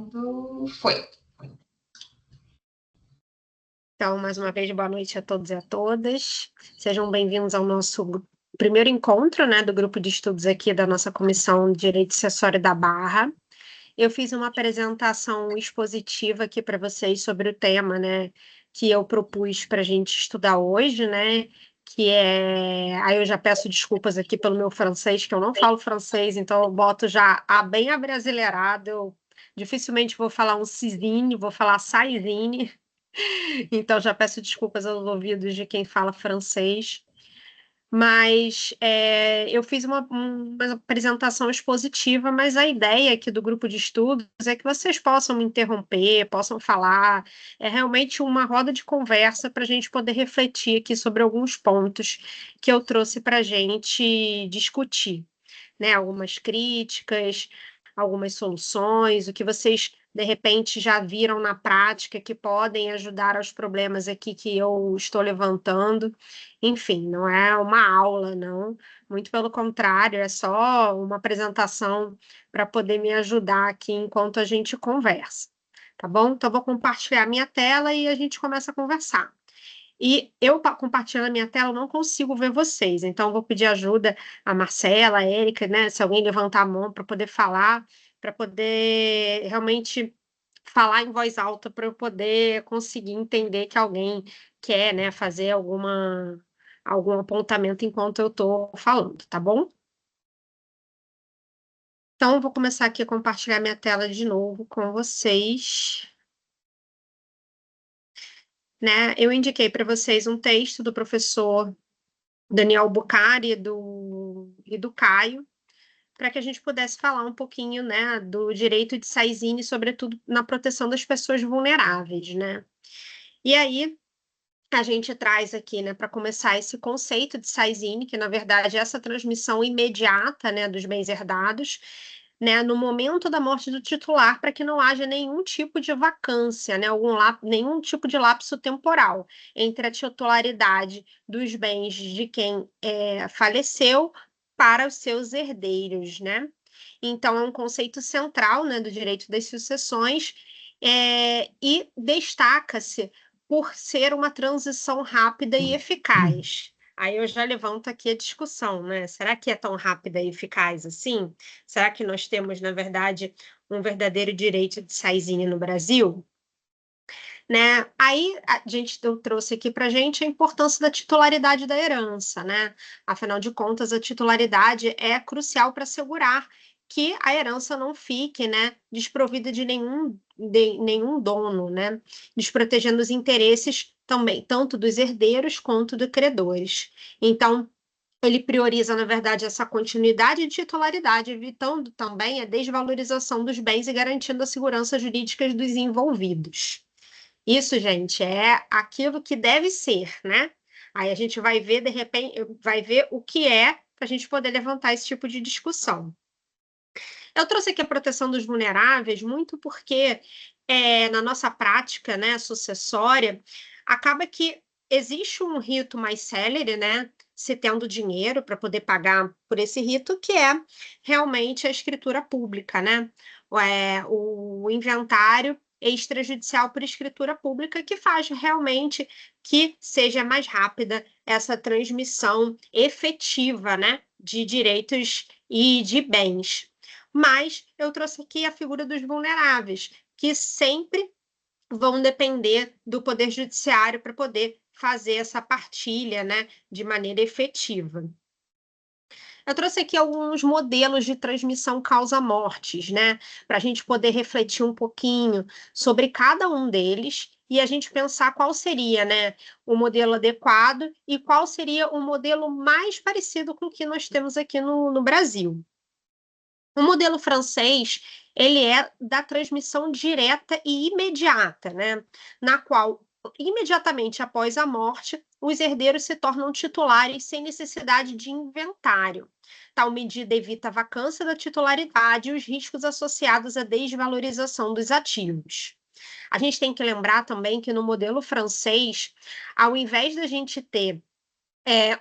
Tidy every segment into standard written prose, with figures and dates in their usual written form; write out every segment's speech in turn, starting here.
Gravando. Foi. Então, mais uma vez, boa noite a todos e a todas. Sejam bem-vindos ao nosso primeiro encontro, né, do grupo de estudos aqui da nossa Comissão de Direito Acessório da Barra. Eu fiz uma apresentação expositiva aqui para vocês sobre o tema, né, que eu propus para a gente estudar hoje, né, que é... Aí eu já peço desculpas aqui pelo meu francês, que eu não falo francês, então eu boto já bem abrasileirado. Eu dificilmente vou falar um cisine, vou falar saizine. Então, já peço desculpas aos ouvidos de quem fala francês, mas eu fiz uma apresentação expositiva, mas a ideia aqui do grupo de estudos é que vocês possam me interromper, possam falar, é realmente uma roda de conversa para a gente poder refletir aqui sobre alguns pontos que eu trouxe para a gente discutir, né? Algumas críticas, algumas soluções, o que vocês de repente já viram na prática que podem ajudar aos problemas aqui que eu estou levantando. Enfim, não é uma aula, não. Muito pelo contrário, é só uma apresentação para poder me ajudar aqui enquanto a gente conversa. Tá bom? Então, eu vou compartilhar minha tela e a gente começa a conversar. E eu, compartilhando a minha tela, eu não consigo ver vocês, então eu vou pedir ajuda a Marcela, a Érica, né? Se alguém levantar a mão para poder falar, para poder realmente falar em voz alta, para eu poder conseguir entender que alguém quer, né, fazer algum apontamento enquanto eu estou falando, tá bom? Então, eu vou começar aqui a compartilhar minha tela de novo com vocês. Né? Eu indiquei para vocês um texto do professor Daniel Bucari e do Caio, para que a gente pudesse falar um pouquinho, né, do direito de Saizine, sobretudo na proteção das pessoas vulneráveis, né? E aí a gente traz aqui, né, para começar esse conceito de Saizine, que na verdade é essa transmissão imediata, né, dos bens herdados, né, no momento da morte do titular, para que não haja nenhum tipo de vacância, né, nenhum tipo de lapso temporal entre a titularidade dos bens de quem faleceu para os seus herdeiros, né? Então, é um conceito central, né, do direito das sucessões, e destaca-se por ser uma transição rápida e eficaz. Aí eu já levanto aqui a discussão, né? Será que é tão rápida e eficaz assim? Será que nós temos, na verdade, um verdadeiro direito de saisine no Brasil? Né? Aí a gente eu trouxe aqui para a gente a importância da titularidade da herança, né? Afinal de contas, a titularidade é crucial para assegurar que a herança não fique, né, desprovida de nenhum dono, né, desprotegendo os interesses também, tanto dos herdeiros quanto dos credores. Então, ele prioriza, na verdade, essa continuidade de titularidade, evitando também a desvalorização dos bens e garantindo a segurança jurídica dos envolvidos. Isso, gente, é aquilo que deve ser, né? Aí a gente vai ver, de repente, vai ver o que é para a gente poder levantar esse tipo de discussão. Eu trouxe aqui a proteção dos vulneráveis muito porque na nossa prática, né, sucessória, acaba que existe um rito mais célere, né, se tendo dinheiro para poder pagar por esse rito, que é realmente a escritura pública, né? O inventário extrajudicial por escritura pública, que faz realmente que seja mais rápida essa transmissão efetiva, né, de direitos e de bens. Mas eu trouxe aqui a figura dos vulneráveis, que sempre vão depender do Poder Judiciário para poder fazer essa partilha, né, de maneira efetiva. Eu trouxe aqui alguns modelos de transmissão causa-mortes, né, para a gente poder refletir um pouquinho sobre cada um deles e a gente pensar qual seria, né, o modelo adequado e qual seria o modelo mais parecido com o que nós temos aqui no Brasil. O modelo francês, ele é da transmissão direta e imediata, né? Na qual, imediatamente após a morte, os herdeiros se tornam titulares sem necessidade de inventário. Tal medida evita a vacância da titularidade e os riscos associados à desvalorização dos ativos. A gente tem que lembrar também que no modelo francês, ao invés da gente ter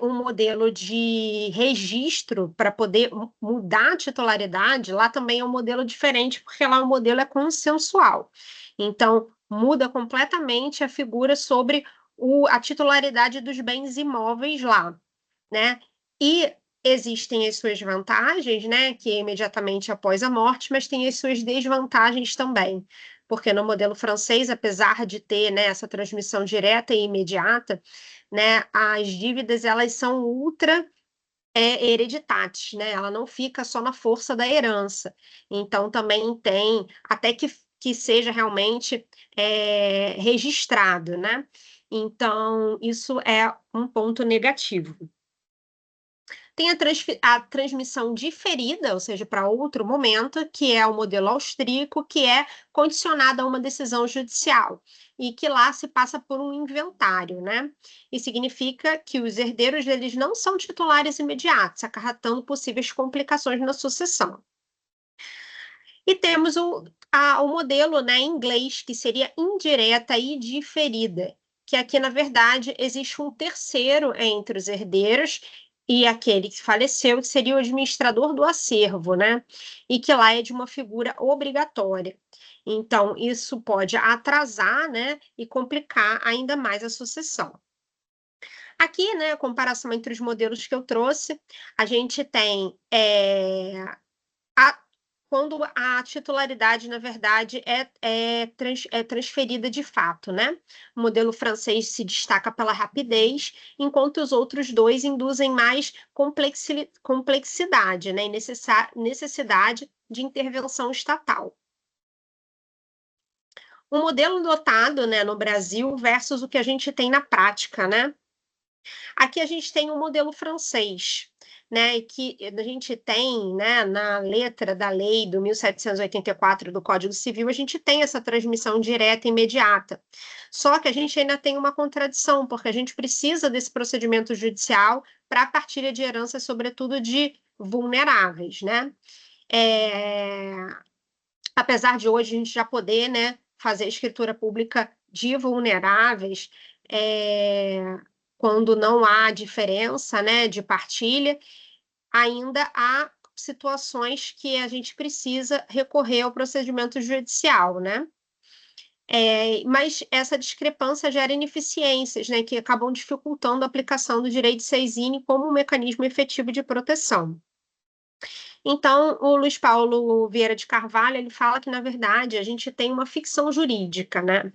um modelo de registro para poder mudar a titularidade, lá também é um modelo diferente, porque lá o modelo é consensual. Então, muda completamente a figura sobre a titularidade dos bens imóveis lá, né? E existem as suas vantagens, né? Que é imediatamente após a morte, mas tem as suas desvantagens também. Porque no modelo francês, apesar de ter, né, essa transmissão direta e imediata, né, as dívidas elas são ultra hereditáteis, né? Ela não fica só na força da herança. Então também tem, até que seja realmente registrado, né? Então, isso é um ponto negativo. Tem a transmissão diferida, ou seja, para outro momento, que é o modelo austríaco, que é condicionada a uma decisão judicial, e que lá se passa por um inventário, né? E significa que os herdeiros eles não são titulares imediatos, acarretando possíveis complicações na sucessão. E temos o modelo, né, em inglês, que seria indireta e diferida, que aqui, na verdade, existe um terceiro entre os herdeiros e aquele que faleceu, que seria o administrador do acervo, né? E que lá é de uma figura obrigatória. Então, isso pode atrasar, né, e complicar ainda mais a sucessão. Aqui, né, a comparação entre os modelos que eu trouxe, a gente tem a quando a titularidade, na verdade, é transferida de fato, né? O modelo francês se destaca pela rapidez, enquanto os outros dois induzem mais complexidade, né? E necessidade de intervenção estatal. O modelo adotado, né, no Brasil versus o que a gente tem na prática, né? Aqui a gente tem um modelo francês, né, que a gente tem, né, na letra da lei do 1784 do Código Civil, a gente tem essa transmissão direta e imediata. Só que a gente ainda tem uma contradição, porque a gente precisa desse procedimento judicial para a partilha de heranças, sobretudo de vulneráveis, né? É... Apesar de hoje a gente já poder, né, fazer escritura pública de vulneráveis, quando não há diferença, né, de partilha, ainda há situações que a gente precisa recorrer ao procedimento judicial, né? Mas essa discrepância gera ineficiências, né, que acabam dificultando a aplicação do direito Seizini como um mecanismo efetivo de proteção. Então, o Luiz Paulo Vieira de Carvalho, ele fala que, na verdade, a gente tem uma ficção jurídica, né?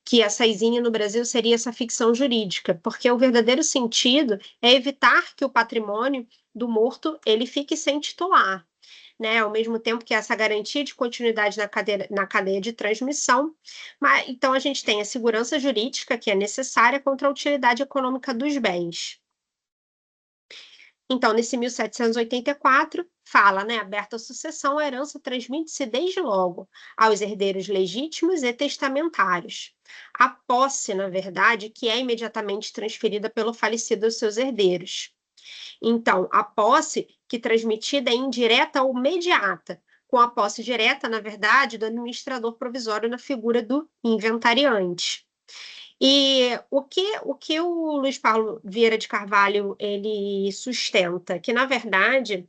Que a Saizine no Brasil seria essa ficção jurídica, porque o verdadeiro sentido é evitar que o patrimônio do morto ele fique sem titular, né? Ao mesmo tempo que essa garantia de continuidade na cadeia de transmissão, mas então a gente tem a segurança jurídica que é necessária contra a utilidade econômica dos bens. Então, nesse 1784, fala, né, aberta a sucessão, a herança transmite-se desde logo aos herdeiros legítimos e testamentários. A posse, na verdade, que é imediatamente transferida pelo falecido aos seus herdeiros. Então, a posse que transmitida é indireta ou mediata, com a posse direta, na verdade, do administrador provisório na figura do inventariante. E o que o Luiz Paulo Vieira de Carvalho ele sustenta que, na verdade,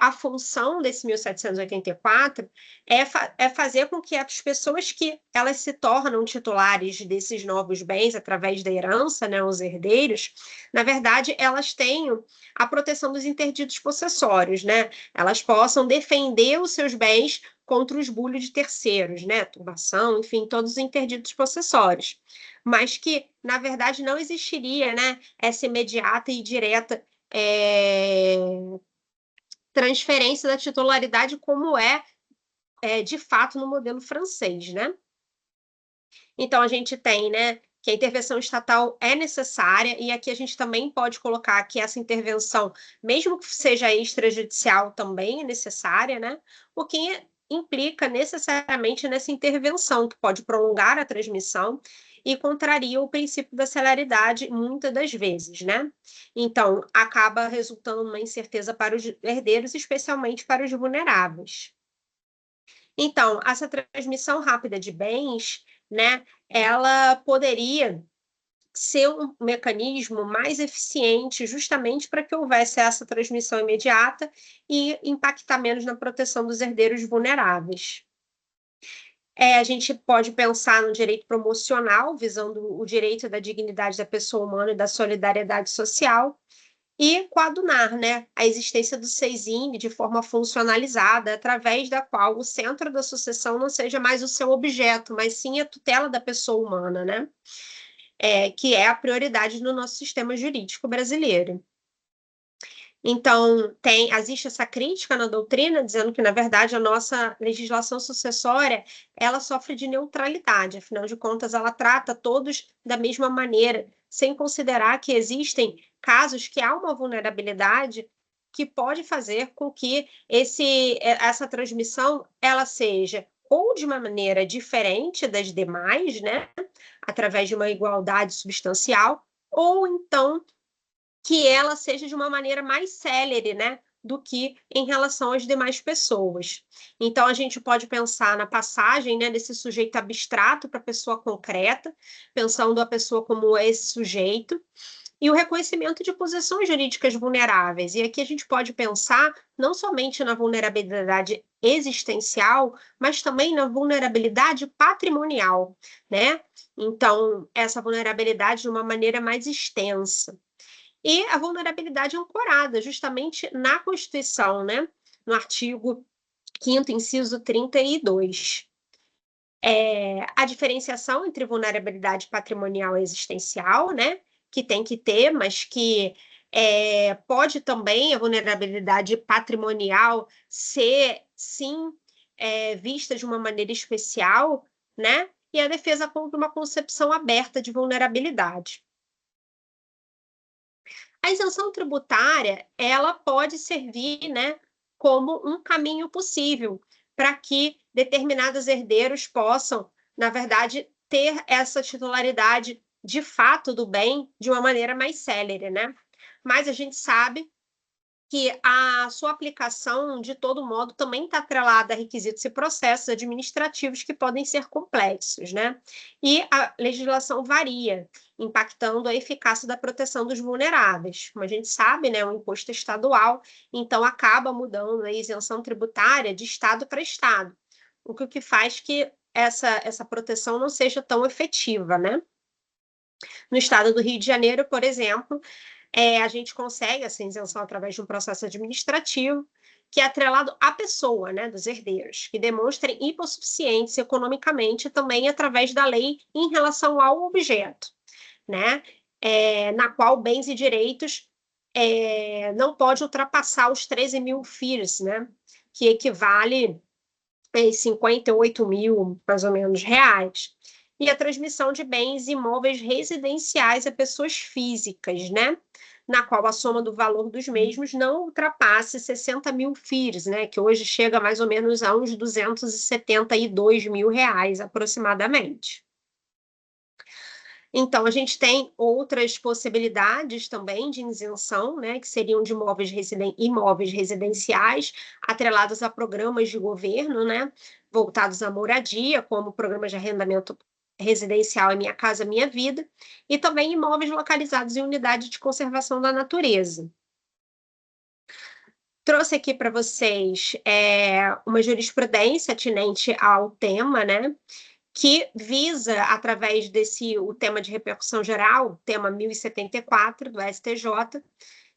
a função desse 1784 é fazer com que as pessoas que elas se tornam titulares desses novos bens através da herança, né, os herdeiros, na verdade, elas tenham a proteção dos interditos possessórios, né? Elas possam defender os seus bens contra os bulhos de terceiros, né? Turbação, enfim, todos os interditos possessórios, mas que, na verdade, não existiria, né, essa imediata e direta transferência da titularidade como de fato no modelo francês, né? Então a gente tem, né, que a intervenção estatal é necessária e aqui a gente também pode colocar que essa intervenção, mesmo que seja extrajudicial, também é necessária, né? O que implica necessariamente nessa intervenção, que pode prolongar a transmissão e contraria o princípio da celeridade muitas das vezes, né? Então, acaba resultando numa incerteza para os herdeiros, especialmente para os vulneráveis. Então, essa transmissão rápida de bens, né, ela poderia ser um mecanismo mais eficiente, justamente para que houvesse essa transmissão imediata e impactar menos na proteção dos herdeiros vulneráveis. A gente pode pensar no direito promocional, visando o direito da dignidade da pessoa humana e da solidariedade social, e coadunar, né, a existência do CESIM de forma funcionalizada, através da qual o centro da sucessão não seja mais o seu objeto, mas sim a tutela da pessoa humana, né? Que é a prioridade no nosso sistema jurídico brasileiro. Então, existe essa crítica na doutrina, dizendo que, na verdade, a nossa legislação sucessória, ela sofre de neutralidade, afinal de contas, ela trata todos da mesma maneira, sem considerar que existem casos que há uma vulnerabilidade que pode fazer com que essa transmissão ela seja ou de uma maneira diferente das demais, né, através de uma igualdade substancial, ou então que ela seja de uma maneira mais célere, né, do que em relação às demais pessoas. Então, a gente pode pensar na passagem, né, desse sujeito abstrato para a pessoa concreta, pensando a pessoa como esse sujeito, e o reconhecimento de posições jurídicas vulneráveis. E aqui a gente pode pensar não somente na vulnerabilidade existencial, mas também na vulnerabilidade patrimonial, né? Então, essa vulnerabilidade de uma maneira mais extensa. E a vulnerabilidade ancorada justamente na Constituição, né? No artigo 5º, inciso 32. A diferenciação entre vulnerabilidade patrimonial e existencial, né? Que tem que ter, mas que pode também a vulnerabilidade patrimonial ser, sim, vista de uma maneira especial, né? E a defesa contra uma concepção aberta de vulnerabilidade. A isenção tributária, ela pode servir, né, como um caminho possível para que determinados herdeiros possam, na verdade, ter essa titularidade de fato do bem de uma maneira mais célere, né? Mas a gente sabe que a sua aplicação, de todo modo, também está atrelada a requisitos e processos administrativos que podem ser complexos, né? E a legislação varia, impactando a eficácia da proteção dos vulneráveis. Como a gente sabe, né, o imposto estadual, então acaba mudando a isenção tributária de estado para estado, o que faz que essa proteção não seja tão efetiva, né? No estado do Rio de Janeiro, por exemplo, a gente consegue essa isenção através de um processo administrativo que é atrelado à pessoa, né, dos herdeiros, que demonstrem hipossuficiência economicamente também através da lei em relação ao objeto, né, na qual bens e direitos não pode ultrapassar os 13 mil FIRs, né, que equivale a 58 mil, mais ou menos, reais. E a transmissão de bens imóveis residenciais a pessoas físicas, né? Na qual a soma do valor dos mesmos não ultrapasse 60 mil FIRs, né? Que hoje chega mais ou menos a uns 272 mil reais, aproximadamente. Então, a gente tem outras possibilidades também de isenção, né, que seriam de imóveis residenciais atrelados a programas de governo, né, voltados à moradia, como programas de arrendamento residencial em Minha Casa Minha Vida, e também imóveis localizados em unidade de conservação da natureza. Trouxe aqui para vocês uma jurisprudência atinente ao tema, né, que visa, através o tema de repercussão geral, tema 1074 do STJ,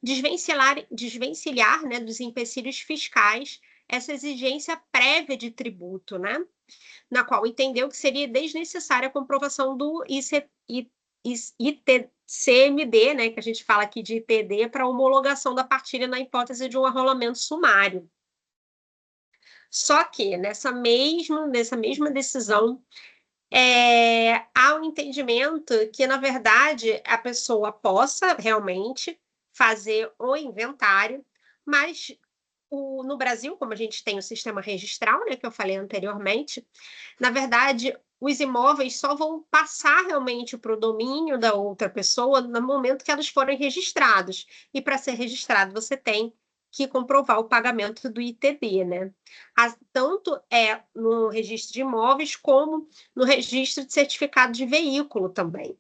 desvencilhar, né, dos empecilhos fiscais essa exigência prévia de tributo, né, na qual entendeu que seria desnecessária a comprovação do ITCMD, né, que a gente fala aqui de ITD, para homologação da partilha na hipótese de um arrolamento sumário. Só que nessa mesma decisão, há um entendimento que, na verdade, a pessoa possa realmente fazer o inventário, mas no Brasil, como a gente tem o sistema registral, né, que eu falei anteriormente, na verdade, os imóveis só vão passar realmente para o domínio da outra pessoa no momento que elas forem registrados. E para ser registrado, você tem que comprovar o pagamento do ITD, né? Tanto no registro de imóveis como no registro de certificado de veículo também.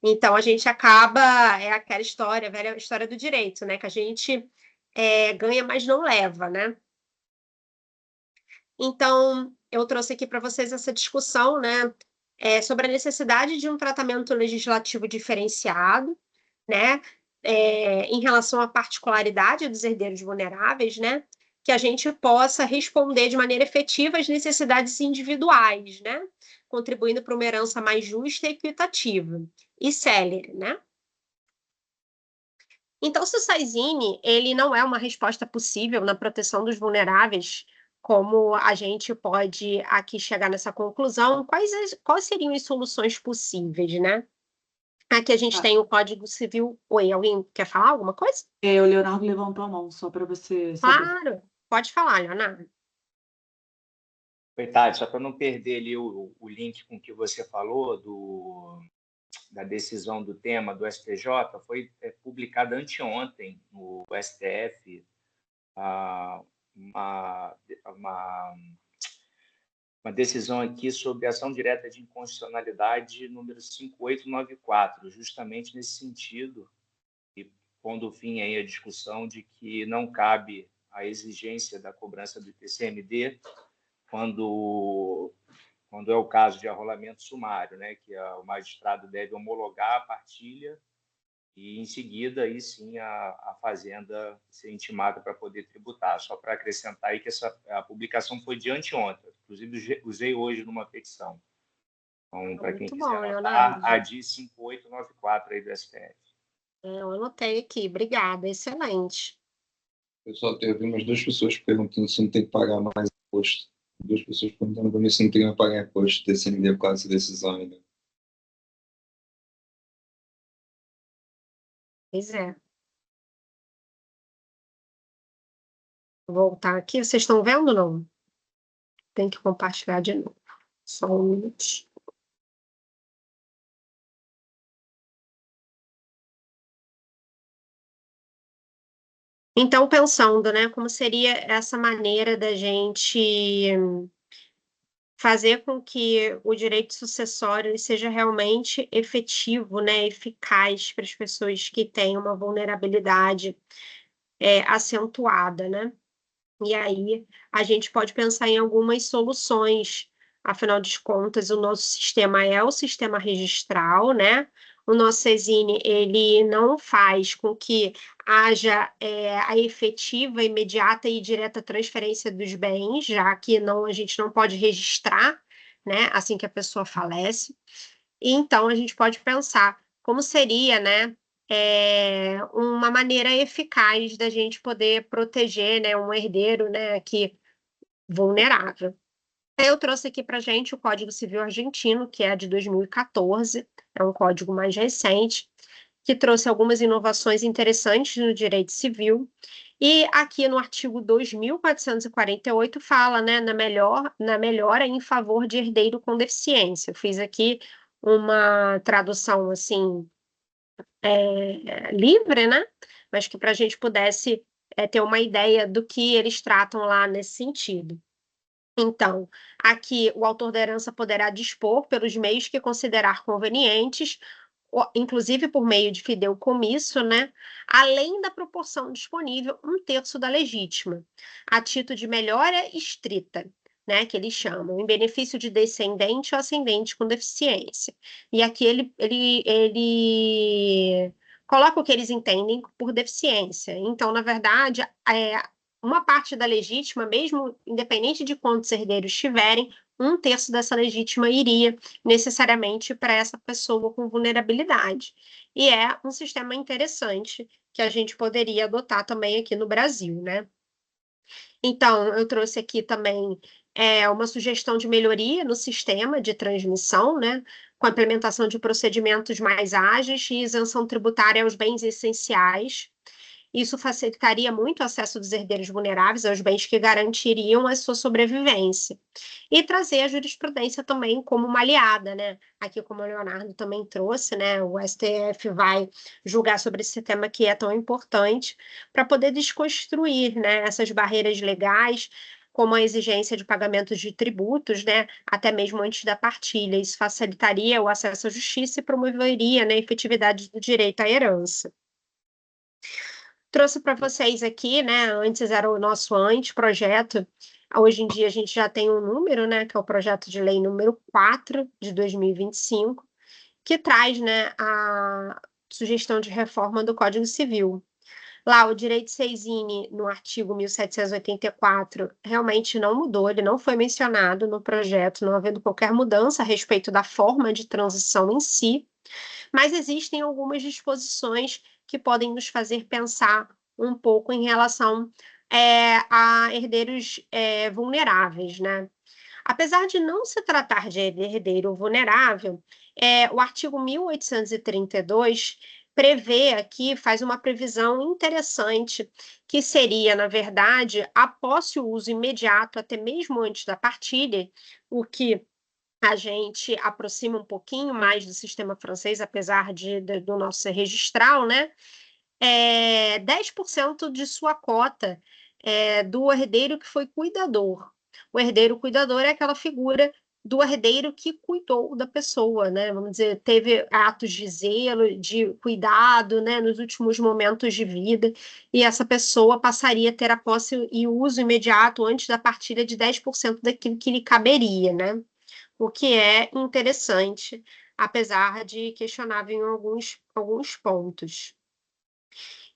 Então, a gente acaba, é aquela história, a velha história do direito, né? Que a gente ganha, mas não leva, né? Então, eu trouxe aqui para vocês essa discussão, né? Sobre a necessidade de um tratamento legislativo diferenciado, né? Em relação à particularidade dos herdeiros vulneráveis, né? Que a gente possa responder de maneira efetiva às necessidades individuais, né? Contribuindo para uma herança mais justa e equitativa e célere, né? Então, se o Saizine, ele não é uma resposta possível na proteção dos vulneráveis, como a gente pode aqui chegar nessa conclusão, quais seriam as soluções possíveis, né? Aqui a gente Ah, tem o Código Civil. Oi, alguém quer falar alguma coisa? o Leonardo levantou a mão, só para você saber. Claro, pode falar, Leonardo. Oi, Tati, só para não perder ali o link com o que você falou da decisão do tema do STJ, foi publicada anteontem no STF uma, uma, uma decisão aqui sobre ação direta de inconstitucionalidade número 5894, justamente nesse sentido, e pondo fim aí à discussão de que não cabe a exigência da cobrança do IPCMD quando é o caso de arrolamento sumário, né, que o magistrado deve homologar a partilha e, em seguida, aí sim, a fazenda ser intimada para poder tributar. Só para acrescentar aí que a publicação foi de anteontem, inclusive usei hoje numa petição. Então, para quem Muito quiser bom, anotar, Leonardo. a DI 5894 aí do STF. Eu anotei aqui, obrigada, excelente. Pessoal, teve umas duas pessoas perguntando se não tem que pagar mais imposto. Duas pessoas perguntando para mim se não tem que pagar imposto TCMD por causa dessa decisão ainda. Pois é. Vou voltar aqui, vocês estão vendo ou não? Tem que compartilhar de novo. Só um minuto. Então, pensando, né, como seria essa maneira da gente fazer com que o direito sucessório ele seja realmente efetivo, né, eficaz para as pessoas que têm uma vulnerabilidade acentuada, né? E aí a gente pode pensar em algumas soluções. Afinal de contas, o nosso sistema é o sistema registral, né? O nosso Cesine, ele não faz com que haja a efetiva, imediata e direta transferência dos bens, já que não, a gente não pode registrar, né, assim que a pessoa falece. E então a gente pode pensar como seria, né, uma maneira eficaz da gente poder proteger, né, um herdeiro, né, que vulnerável. Eu trouxe aqui para gente o Código Civil Argentino, que é de 2014, é um código mais recente, que trouxe algumas inovações interessantes no direito civil. E aqui no artigo 2448 fala, né, na melhora em favor de herdeiro com deficiência. Eu fiz aqui uma tradução assim livre, né? Mas que para a gente pudesse ter uma ideia do que eles tratam lá nesse sentido. Então, aqui o autor da herança poderá dispor pelos meios que considerar convenientes, inclusive por meio de fideicomisso, né? Além da proporção disponível, um terço da legítima, a título de melhora estrita, né? Que eles chamam, em benefício de descendente ou ascendente com deficiência. E aqui ele coloca o que eles entendem por deficiência. Então, na verdade, uma parte da legítima, mesmo independente de quantos herdeiros tiverem, um terço dessa legítima iria necessariamente para essa pessoa com vulnerabilidade. E é um sistema interessante que a gente poderia adotar também aqui no Brasil, né? Então, eu trouxe aqui também uma sugestão de melhoria no sistema de transmissão, né? Com a implementação de procedimentos mais ágeis e isenção tributária aos bens essenciais. Isso facilitaria muito o acesso dos herdeiros vulneráveis aos bens que garantiriam a sua sobrevivência. E trazer a jurisprudência também como uma aliada, né? Aqui, como o Leonardo também trouxe, né? O STF vai julgar sobre esse tema que é tão importante para poder desconstruir, né, essas barreiras legais, como a exigência de pagamento de tributos, né, até mesmo antes da partilha. Isso facilitaria o acesso à justiça e promoveria, né, a efetividade do direito à herança. Trouxe para vocês aqui, né, antes era o nosso anteprojeto, hoje em dia a gente já tem um número, né, que é o projeto de lei número 4 de 2025, que traz, né, a sugestão de reforma do Código Civil. Lá, o direito Seisine, no artigo 1784, realmente não mudou, ele não foi mencionado no projeto, não havendo qualquer mudança a respeito da forma de transição em si, mas existem algumas disposições que podem nos fazer pensar um pouco em relação a herdeiros vulneráveis, né? Apesar de não se tratar de herdeiro vulnerável, o artigo 1832 prevê aqui, faz uma previsão interessante, que seria, na verdade, a posse e o uso imediato, até mesmo antes da partilha, o que a gente aproxima um pouquinho mais do sistema francês, apesar do nosso ser registral, né? 10% de sua cota do herdeiro que foi cuidador. O herdeiro cuidador é aquela figura do herdeiro que cuidou da pessoa, né? Vamos dizer, teve atos de zelo, de cuidado, né, nos últimos momentos de vida, e essa pessoa passaria a ter a posse e uso imediato antes da partilha de 10% daquilo que lhe caberia, né? O que é interessante, apesar de questionável em alguns pontos.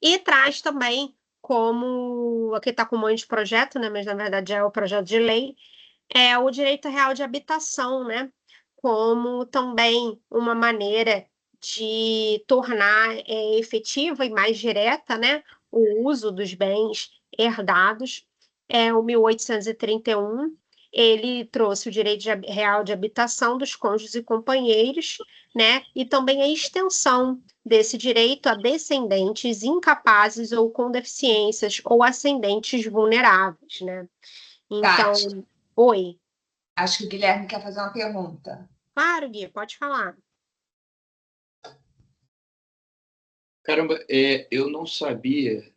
E traz também como, aqui está com um monte de projeto, né, mas na verdade é o projeto de lei, o direito real de habitação, né, como também uma maneira de tornar efetiva e mais direta, né, o uso dos bens herdados. O 1831, ele trouxe o direito real de habitação dos cônjuges e companheiros, né, e também a extensão desse direito a descendentes incapazes ou com deficiências ou ascendentes vulneráveis, né? Então, Tati, oi. acho que o Guilherme quer fazer uma pergunta. Claro, Gui, pode falar. Caramba, eu não sabia,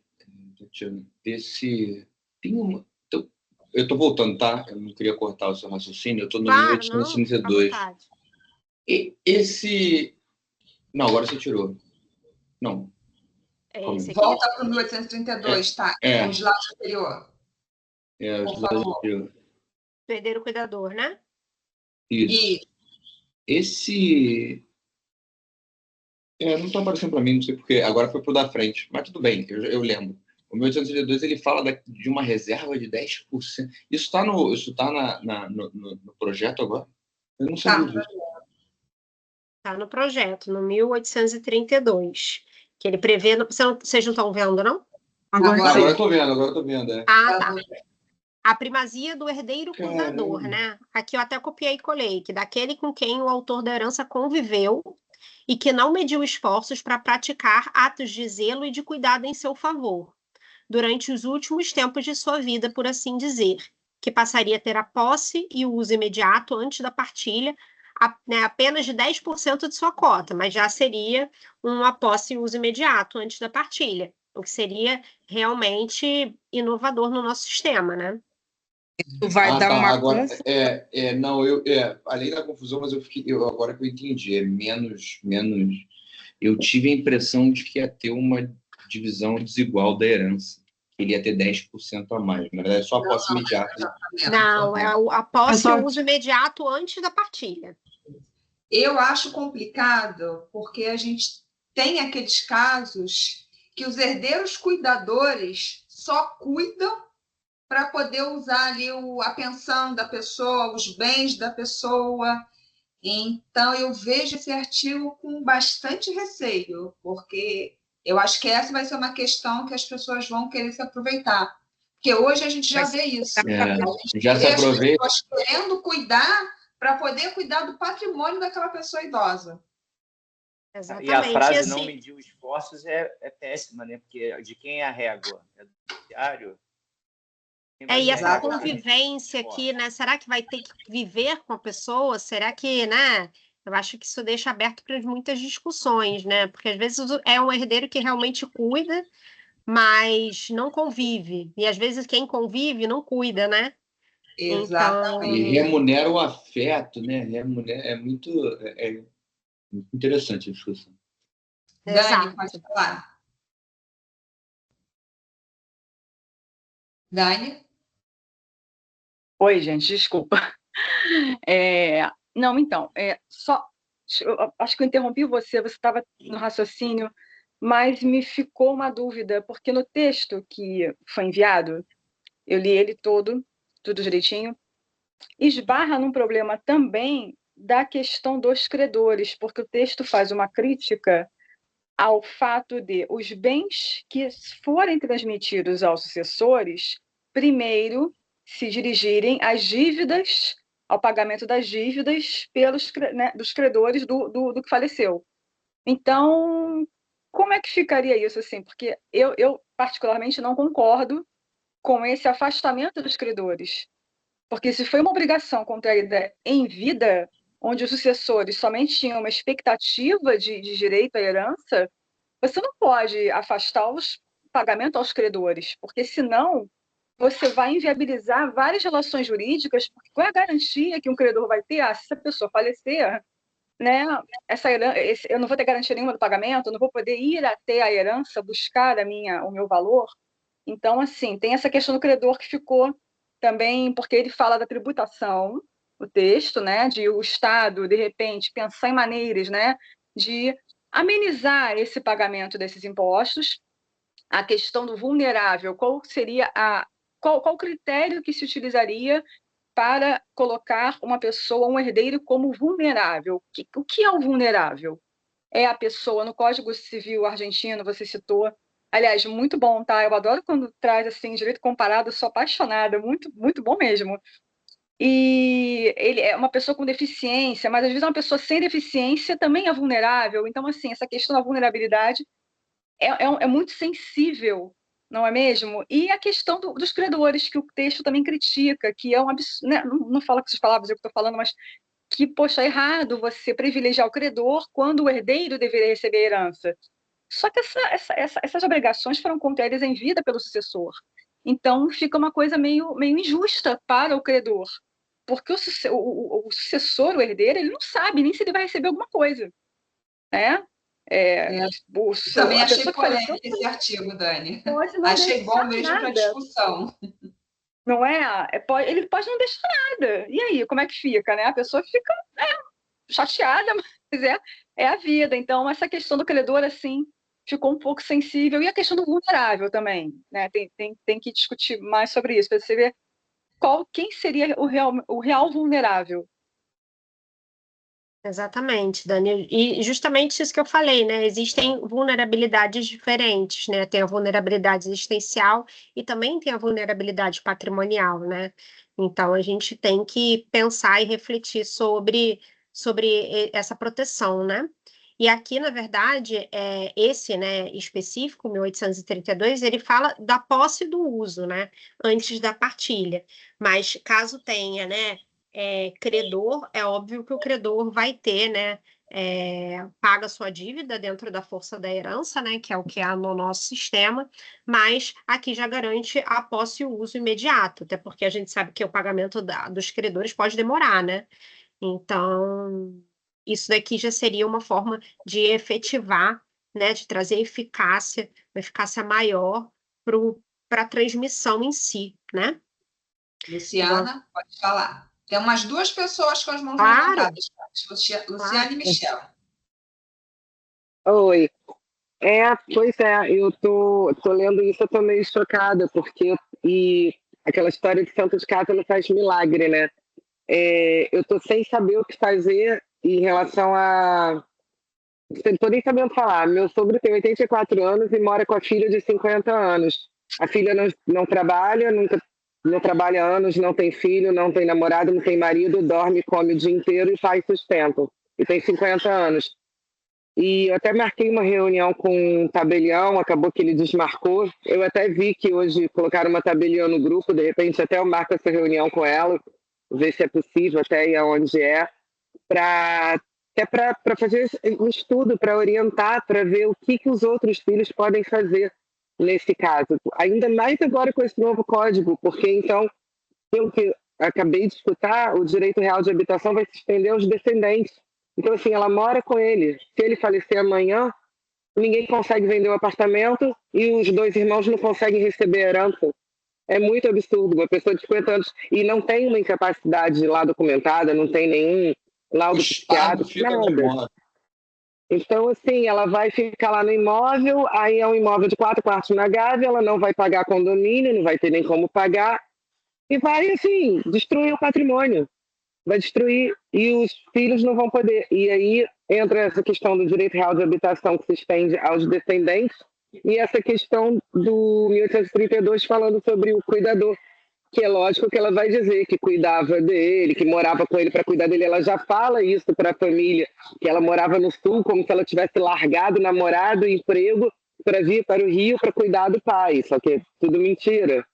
Tatiana, desse. Eu estou voltando, tá? Eu não queria cortar o seu raciocínio, eu estou no Claro, não, fica à 1832. vontade. E esse. Não, agora você tirou. Não. Esse aqui? Volta para o 1832, tá? É. O slide anterior. Os lados anteriores. Do herdeiro cuidador, né? Isso. E Esse. Não está aparecendo para mim, não sei porquê. Agora foi pro da frente. Mas tudo bem, eu lembro. O 1832 ele fala de uma reserva de 10%. Isso está no projeto agora? Eu não sabia disso. Tá no projeto, no 1832, que ele prevê... Vocês não estão vendo, não? Agora eu estou vendo. Ah, tá. A primazia do herdeiro cuidador, né? Aqui eu até copiei e colei, que daquele com quem o autor da herança conviveu e que não mediu esforços para praticar atos de zelo e de cuidado em seu favor, durante os últimos tempos de sua vida, por assim dizer, que passaria a ter a posse e o uso imediato antes da partilha, apenas de 10% de sua cota, mas já seria uma posse e uso imediato antes da partilha, o que seria realmente inovador no nosso sistema, né? Vai dar uma agora, confusão. não, além da confusão, mas agora que eu entendi, menos. Eu tive a impressão de que ia ter uma divisão desigual da herança. Ele ia ter 10% a mais. Na verdade, é só a posse imediata. Não, é a posse e o uso imediato antes da partilha. eu acho complicado, porque a gente tem aqueles casos que os herdeiros cuidadores só cuidam para poder usar ali a pensão da pessoa, os bens da pessoa. Então, eu vejo esse artigo com bastante receio, porque eu acho que essa vai ser uma questão que as pessoas vão querer se aproveitar. Porque hoje a gente já vê isso. A gente Já se vê aproveita. as pessoas querendo cuidar para poder cuidar do patrimônio daquela pessoa idosa. Exatamente. E a frase assim, não mediu esforços é péssima, né? Porque de quem é a régua? É do judiciário? e essa convivência aqui, né? Será que vai ter que viver com a pessoa? Será que, né? Eu acho que isso deixa aberto para muitas discussões, né? Porque às vezes é um herdeiro que realmente cuida, mas não convive. E às vezes quem convive não cuida, né? Exatamente. E remunera o afeto, né? É muito interessante a discussão. Dani, Exato. pode falar. Dani? Oi, gente, desculpa. Não, então, acho que eu interrompi você estava no raciocínio, mas me ficou uma dúvida, porque no texto que foi enviado, eu li ele todo, tudo direitinho, esbarra num problema também da questão dos credores, porque o texto faz uma crítica ao fato de os bens que forem transmitidos aos sucessores, primeiro se dirigirem às dívidas, ao pagamento das dívidas dos credores do que faleceu. Então, como é que ficaria isso assim? Porque eu particularmente não concordo com esse afastamento dos credores, porque se foi uma obrigação contraída em vida, onde os sucessores somente tinham uma expectativa de direito à herança, você não pode afastar os pagamentos aos credores, porque senão você vai inviabilizar várias relações jurídicas, porque qual é a garantia que um credor vai ter? Se essa pessoa falecer, né, eu não vou ter garantia nenhuma do pagamento, eu não vou poder ir até a herança buscar o meu valor. Então, assim, tem essa questão do credor que ficou também, porque ele fala da tributação, o texto, né, de o Estado, de repente, pensar em maneiras, né, de amenizar esse pagamento desses impostos. A questão do vulnerável, qual seria qual critério que se utilizaria para colocar uma pessoa, um herdeiro, como vulnerável? O que é o vulnerável? É a pessoa, no Código Civil argentino, você citou, aliás, muito bom, tá? Eu adoro quando traz assim direito comparado, sou apaixonada, muito, muito bom mesmo. E ele é uma pessoa com deficiência, mas às vezes uma pessoa sem deficiência também é vulnerável. Então, assim, essa questão da vulnerabilidade é muito sensível, não é mesmo? E a questão dos credores, que o texto também critica, que é um absurdo, né? Não fala com essas palavras eu que estou falando, mas que, poxa, é errado você privilegiar o credor quando o herdeiro deveria receber a herança. Só que essas obrigações foram contraídas em vida pelo sucessor. Então, fica uma coisa meio injusta para o credor, porque o sucessor, o herdeiro, ele não sabe nem se ele vai receber alguma coisa, né? Também A achei pessoa que polêmico faleceu esse artigo, Dani. pode não Achei bom deixar mesmo para nada, discussão. não é? Ele pode não deixar nada. E aí, como é que fica, né? A pessoa fica chateada, mas é a vida. Então, essa questão do credor, assim, ficou um pouco sensível. E a questão do vulnerável também, né? Tem que discutir mais sobre isso, para você ver quem seria o real vulnerável. Exatamente, Dani. E justamente isso que eu falei, né? Existem vulnerabilidades diferentes, né? Tem a vulnerabilidade existencial e também tem a vulnerabilidade patrimonial, né? Então a gente tem que pensar e refletir sobre essa proteção, né? E aqui, na verdade, esse, né, específico, 1832, ele fala da posse e do uso, né? Antes da partilha. Mas caso tenha, né? Credor, é óbvio que o credor vai ter, né, paga sua dívida dentro da força da herança, né, que é o que há no nosso sistema, mas aqui já garante a posse e o uso imediato, até porque a gente sabe que o pagamento dos credores pode demorar, né? Então, isso daqui já seria uma forma de efetivar, né, de trazer uma eficácia maior para a transmissão em si, né? Luciana, pode falar. Tem umas duas pessoas com as mãos Claro. levantadas. Luciana e Michel. Oi. Pois é, eu tô lendo isso, eu tô meio chocada, porque aquela história de santo de casa não faz milagre, né? Eu tô sem saber o que fazer em relação a... Não tô nem sabendo falar. Meu sogro tem 84 anos e mora com a filha de 50 anos. A filha não trabalha, não trabalha há anos, não tem filho, não tem namorado, não tem marido, dorme, come o dia inteiro e faz sustento. E tem 50 anos. E eu até marquei uma reunião com um tabelião, acabou que ele desmarcou. Eu até vi que hoje colocaram uma tabelião no grupo, de repente até eu marco essa reunião com ela, ver se é possível, até ir aonde para fazer um estudo, para orientar, para ver o que os outros filhos podem fazer nesse caso. Ainda mais agora com esse novo código, porque então, pelo que acabei de escutar, o direito real de habitação vai se estender aos descendentes. Então, assim, ela mora com ele. Se ele falecer amanhã, ninguém consegue vender o apartamento e os 2 irmãos não conseguem receber herança. É muito absurdo. Uma pessoa de 50 anos e não tem uma incapacidade lá documentada, não tem nenhum laudo psiquiátrico, nada. Então, assim, ela vai ficar lá no imóvel, aí é um imóvel de 4 quartos na Gávea, ela não vai pagar condomínio, não vai ter nem como pagar, e vai, assim, destruir o patrimônio. Vai destruir, e os filhos não vão poder. E aí entra essa questão do direito real de habitação que se estende aos descendentes, e essa questão do 1832 falando sobre o cuidador, que é lógico que ela vai dizer que cuidava dele, que morava com ele para cuidar dele. Ela já fala isso para a família, que ela morava no Sul, como se ela tivesse largado o namorado e emprego para vir para o Rio para cuidar do pai, só que é tudo mentira.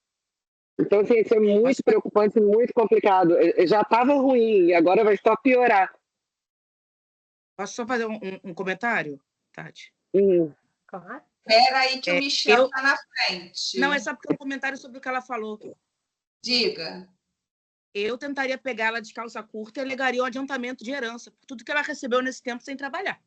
Então, assim, isso é muito preocupante, muito complicado. Já estava ruim e agora vai só piorar. Posso só fazer um comentário, Tati? Claro. Espera aí que o Michel está na frente. Não, é só porque é um comentário sobre o que ela falou. Diga. Eu tentaria pegar ela de calça curta e alegaria o adiantamento de herança, por tudo que ela recebeu nesse tempo sem trabalhar.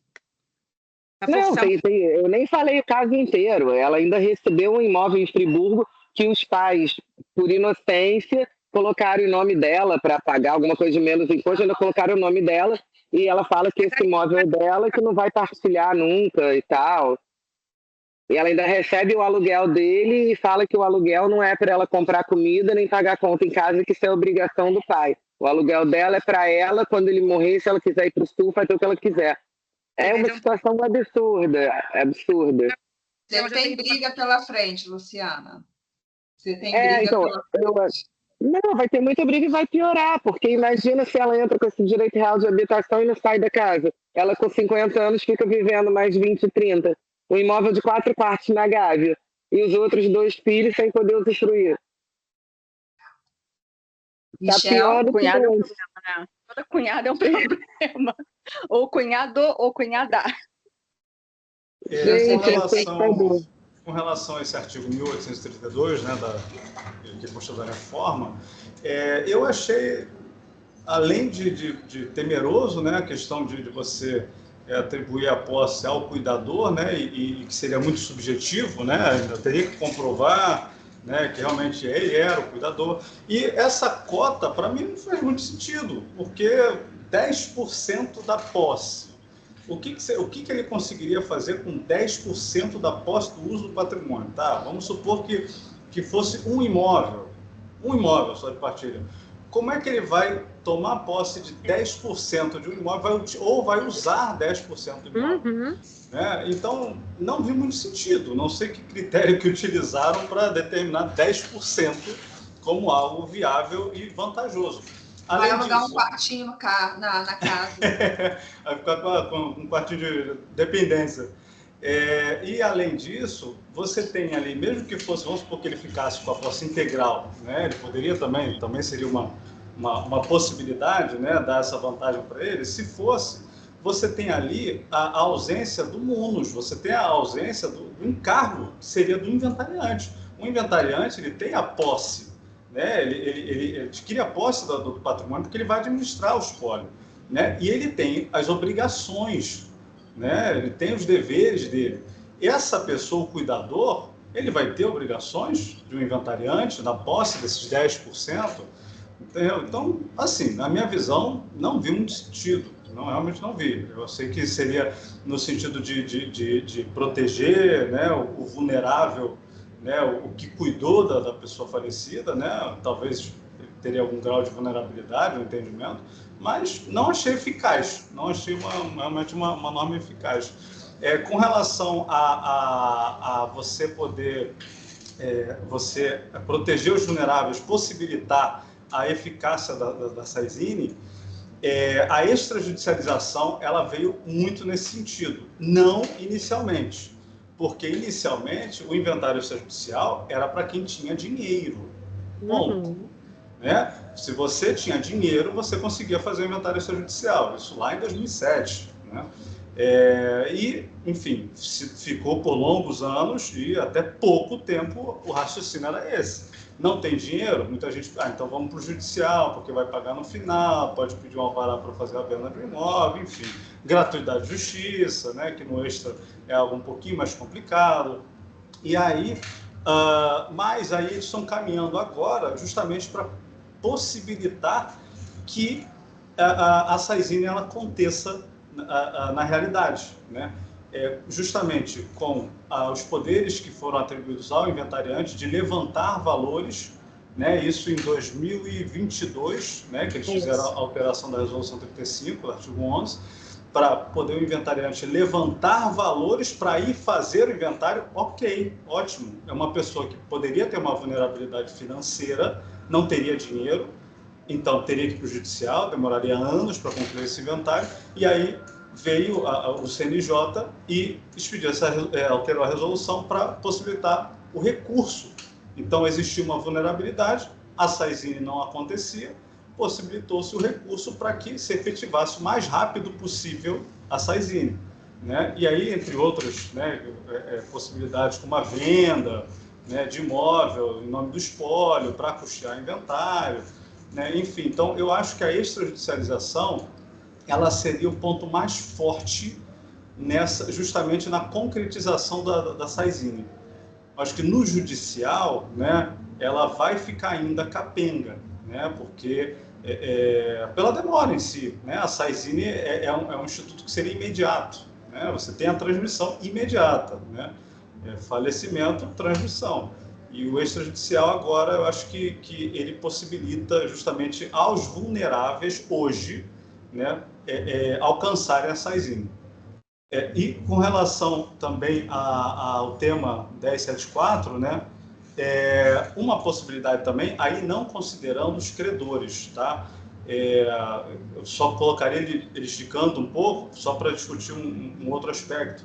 Não, eu nem falei o caso inteiro. Ela ainda recebeu um imóvel em Friburgo que os pais, por inocência, colocaram o nome dela para pagar alguma coisa de menos imposto, ainda colocaram o nome dela, e ela fala que esse imóvel é dela, que não vai partilhar nunca e tal. E ela ainda recebe o aluguel dele e fala que o aluguel não é para ela comprar comida nem pagar conta em casa, que isso é obrigação do pai. O aluguel dela é para ela, quando ele morrer, se ela quiser ir para o Sul, fazer o que ela quiser. É uma situação absurda, absurda. Você tem briga pela frente, Luciana. Você tem briga então, pela frente. Não, vai ter muita briga e vai piorar, porque imagina se ela entra com esse direito real de habitação e não sai da casa. Ela com 50 anos fica vivendo mais 20, 30. Um imóvel de 4 quartos na Gávea e os outros 2 filhos sem poder usufruir. Tá pior do cunhado é um problema, né? Toda cunhada é um problema. Ou cunhado ou cunhada. Com relação a esse artigo 1832, né, que postou da reforma, eu achei, além de temeroso, né, a questão de você atribuir a posse ao cuidador, né, e que seria muito subjetivo, né, ainda teria que comprovar, né, que realmente ele era o cuidador. E essa cota, para mim, não faz muito sentido, porque 10% da posse. O que ele conseguiria fazer com 10% da posse do uso do patrimônio? Tá? Vamos supor que fosse um imóvel só de partilha. Como é que ele vai tomar posse de 10% de um imóvel ou vai usar 10% do imóvel? Então, não vi muito sentido. Não sei que critério que utilizaram para determinar 10% como algo viável e vantajoso. Vai alugar um quartinho na casa. Vai ficar com um quartinho de dependência. E, além disso, você tem ali, mesmo que fosse, vamos supor que ele ficasse com a posse integral, né? Ele poderia também seria uma possibilidade, né, dar essa vantagem para ele. Se fosse, você tem ali a ausência do munus, você tem a ausência do encargo, que seria do inventariante. O inventariante, ele tem a posse, né? Ele adquire a posse do patrimônio porque ele vai administrar o espólio, né? E ele tem as obrigações, né? Ele tem os deveres dele. Essa pessoa, o cuidador, ele vai ter obrigações de um inventariante na posse desses 10%, entendeu? Então, assim, na minha visão, não vi muito sentido. Realmente não vi. Eu sei que seria no sentido de proteger, né, o vulnerável, né, o que cuidou da pessoa falecida, né, talvez teria algum grau de vulnerabilidade, um entendimento, mas não achei eficaz, não achei realmente uma norma eficaz. Com relação a você poder você proteger os vulneráveis, possibilitar a eficácia da SAISINE, a extrajudicialização ela veio muito nesse sentido, não inicialmente, porque inicialmente o inventário extrajudicial era para quem tinha dinheiro, ponto. Né? Se você tinha dinheiro, você conseguia fazer o inventário extrajudicial, isso lá em 2007. Né? E, enfim, ficou por longos anos e até pouco tempo o raciocínio era esse. Não tem dinheiro? Muita gente, então vamos para o judicial, porque vai pagar no final, pode pedir um alvará para fazer a venda do imóvel, enfim. Gratuidade de justiça, né, que no extra é algo um pouquinho mais complicado. E aí, mas aí eles estão caminhando agora justamente para possibilitar que a SAISINE ela aconteça na realidade, né? Justamente com os poderes que foram atribuídos ao inventariante de levantar valores, né? Isso em 2022, né? Que eles fizeram a alteração da Resolução 35, do artigo 11, para poder o inventariante levantar valores para ir fazer o inventário. Ok, ótimo. É uma pessoa que poderia ter uma vulnerabilidade financeira, não teria dinheiro, então teria que ir para o judicial, demoraria anos para concluir esse inventário, e aí veio o CNJ e expediu alterou a resolução para possibilitar o recurso. Então existia uma vulnerabilidade, a SAISINE não acontecia, possibilitou-se o recurso para que se efetivasse o mais rápido possível a SAISINE, né? E aí, entre outras, né, possibilidades como a venda, né, de imóvel em nome do espólio para custear inventário, né? Enfim, então eu acho que a extrajudicialização ela seria o ponto mais forte justamente na concretização da SAISINE. Acho que no judicial, né, ela vai ficar ainda capenga, né, porque pela demora em si, né, a SAISINE é um instituto que seria imediato, né, você tem a transmissão imediata, né, falecimento, transmissão. E o extrajudicial agora, eu acho que ele possibilita justamente aos vulneráveis hoje, né, alcançarem a SAISINE. E com relação também ao tema 1074, né, uma possibilidade também, aí não considerando os credores, tá? Eu só colocaria ele esticando um pouco, só para discutir um outro aspecto.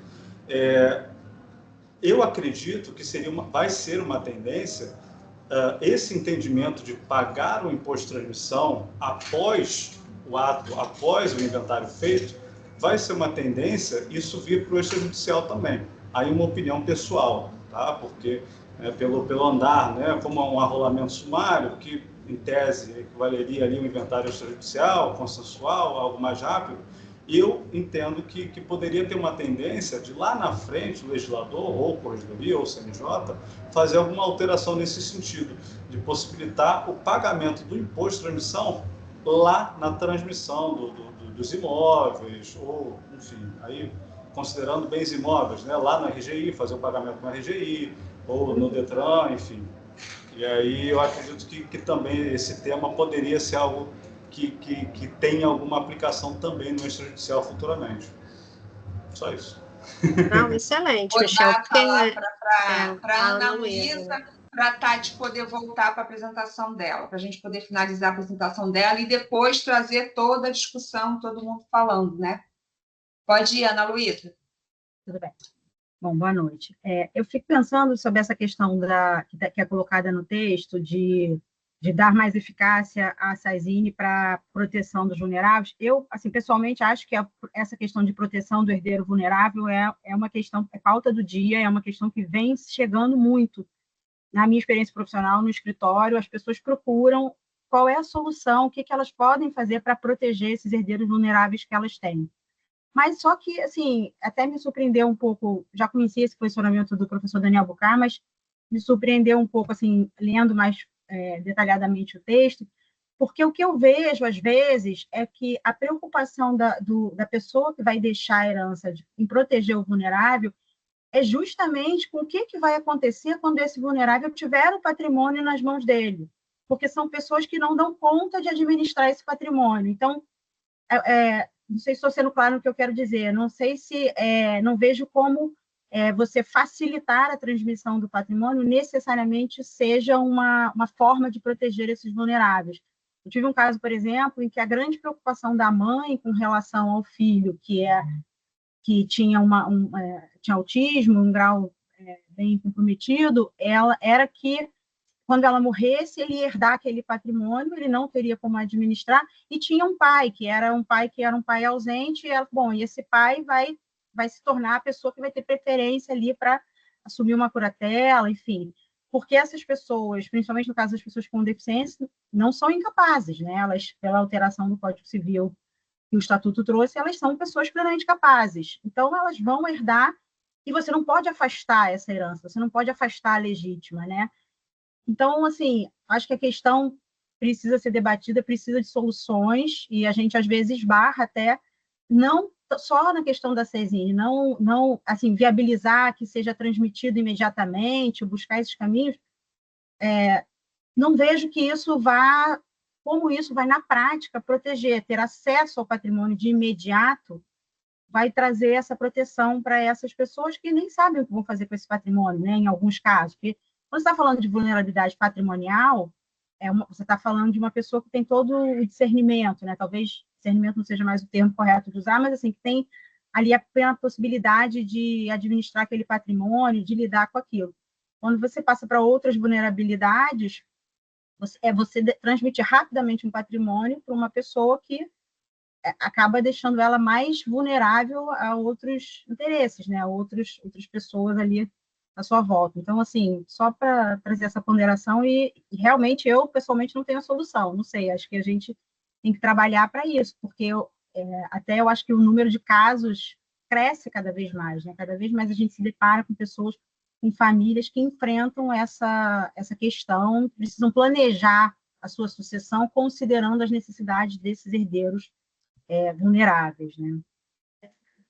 Eu acredito que vai ser uma tendência esse entendimento de pagar o imposto de transmissão após o ato, após o inventário feito, vai ser uma tendência isso vir para o extrajudicial também. Aí uma opinião pessoal, tá? Porque pelo andar, né, como um arrolamento sumário, que em tese equivaleria ali um inventário extrajudicial, consensual, algo mais rápido, eu entendo que poderia ter uma tendência de lá na frente o legislador, ou corregedoria, ou CNJ, fazer alguma alteração nesse sentido, de possibilitar o pagamento do imposto de transmissão lá na transmissão dos imóveis, ou, enfim, aí considerando bens imóveis, né, lá no RGI, fazer o pagamento no RGI, ou no Detran, enfim. E aí eu acredito que também esse tema poderia ser algo que tenha alguma aplicação também no extrajudicial futuramente. Só isso. Não, excelente, Vou Michel. dar a palavra para a Ana Luísa, Luísa, para a Tati poder voltar para a apresentação dela, para a gente poder finalizar a apresentação dela e depois trazer toda a discussão, todo mundo falando, né? Pode ir, Ana Luísa. Tudo bem. Bom, boa noite. Eu fico pensando sobre essa questão que é colocada no texto de dar mais eficácia à SAISINE para proteção dos vulneráveis. Eu, assim, pessoalmente, acho que essa questão de proteção do herdeiro vulnerável é uma questão, é pauta do dia, é uma questão que vem chegando muito. Na minha experiência profissional, no escritório, as pessoas procuram qual é a solução, o que elas podem fazer para proteger esses herdeiros vulneráveis que elas têm. Mas só que, assim, até me surpreendeu um pouco, já conhecia esse posicionamento do professor Daniel Bucar, mas me surpreendeu um pouco, assim, lendo mais detalhadamente o texto, porque o que eu vejo, às vezes, é que a preocupação da pessoa que vai deixar a herança em proteger o vulnerável é justamente com o que vai acontecer quando esse vulnerável tiver o patrimônio nas mãos dele, porque são pessoas que não dão conta de administrar esse patrimônio. Então, não sei se estou sendo claro no que eu quero dizer, não sei se, não vejo como você facilitar a transmissão do patrimônio necessariamente seja uma forma de proteger esses vulneráveis. Eu tive um caso, por exemplo, em que a grande preocupação da mãe com relação ao filho, que tinha tinha autismo, um grau bem comprometido, era que quando ela morresse, ele ia herdar aquele patrimônio, ele não teria como administrar, e tinha um pai que era um pai ausente, e ela, bom, e esse pai vai se tornar a pessoa que vai ter preferência ali para assumir uma curatela, enfim. porque essas pessoas, principalmente no caso das pessoas com deficiência, não são incapazes, né? Elas, pela alteração do Código Civil que o Estatuto trouxe, elas são pessoas plenamente capazes. Então, elas vão herdar, e você não pode afastar essa herança, você não pode afastar a legítima, né? Então, assim, acho que a questão precisa ser debatida, precisa de soluções, e a gente, às vezes, esbarra até, não só na questão da CESINE, não assim, viabilizar que seja transmitido imediatamente, buscar esses caminhos, não vejo que isso vá, como isso vai, na prática, proteger, ter acesso ao patrimônio de imediato, vai trazer essa proteção para essas pessoas que nem sabem o que vão fazer com esse patrimônio, né, em alguns casos. Porque quando você está falando de vulnerabilidade patrimonial, você está falando de uma pessoa que tem todo o discernimento, né? Talvez discernimento não seja mais o termo correto de usar, mas assim, que tem ali a plena possibilidade de administrar aquele patrimônio, de lidar com aquilo. Quando você passa para outras vulnerabilidades, você transmitir rapidamente um patrimônio para uma pessoa que acaba deixando ela mais vulnerável a outros interesses, né? A outras pessoas ali à sua volta. Então, assim, só para trazer essa ponderação, e realmente eu, pessoalmente, não tenho a solução, não sei, acho que a gente tem que trabalhar para isso, porque até eu acho que o número de casos cresce cada vez mais, né? Cada vez mais a gente se depara com pessoas, com famílias que enfrentam essa questão, precisam planejar a sua sucessão considerando as necessidades desses herdeiros vulneráveis, né?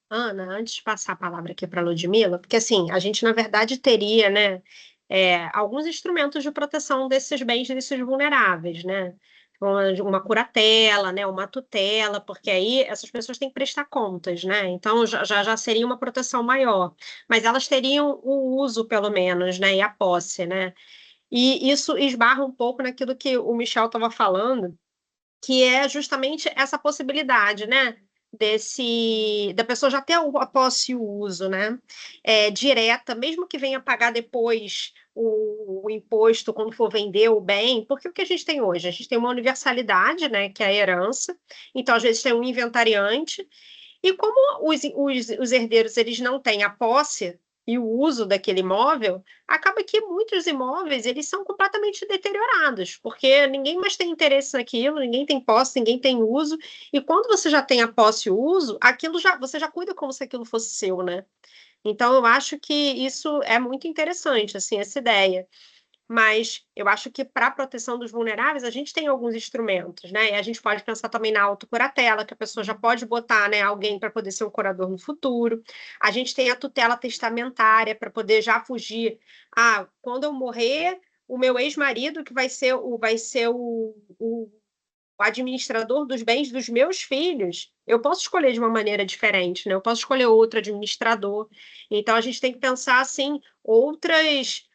Ana, antes de passar a palavra aqui para a Ludmila, porque assim, a gente na verdade teria, né, alguns instrumentos de proteção desses bens, desses vulneráveis, né? Uma curatela, né, uma tutela, porque aí essas pessoas têm que prestar contas, né? Então já seria uma proteção maior, mas elas teriam o uso, pelo menos, né, e a posse, né? E isso esbarra um pouco naquilo que o Michel estava falando, que é justamente essa possibilidade, né? Da pessoa já ter a posse e o uso, né? Direta, mesmo que venha pagar depois o imposto quando for vender o bem, porque o que a gente tem hoje? A gente tem uma universalidade, né? Que é a herança, então às vezes tem um inventariante, e como os herdeiros eles não têm a posse e o uso daquele imóvel, acaba que muitos imóveis eles são completamente deteriorados, porque ninguém mais tem interesse naquilo, ninguém tem posse, ninguém tem uso, e quando você já tem a posse e o uso, aquilo você já cuida como se aquilo fosse seu, né? Então eu acho que isso é muito interessante, assim, essa ideia. Mas eu acho que para a proteção dos vulneráveis, a gente tem alguns instrumentos, né? E a gente pode pensar também na autocuratela, que a pessoa já pode botar, né, alguém para poder ser um curador no futuro. A gente tem a tutela testamentária para poder já fugir. Ah, quando eu morrer, o meu ex-marido, que vai ser o administrador dos bens dos meus filhos, eu posso escolher de uma maneira diferente, né? Eu posso escolher outro administrador. Então a gente tem que pensar assim outras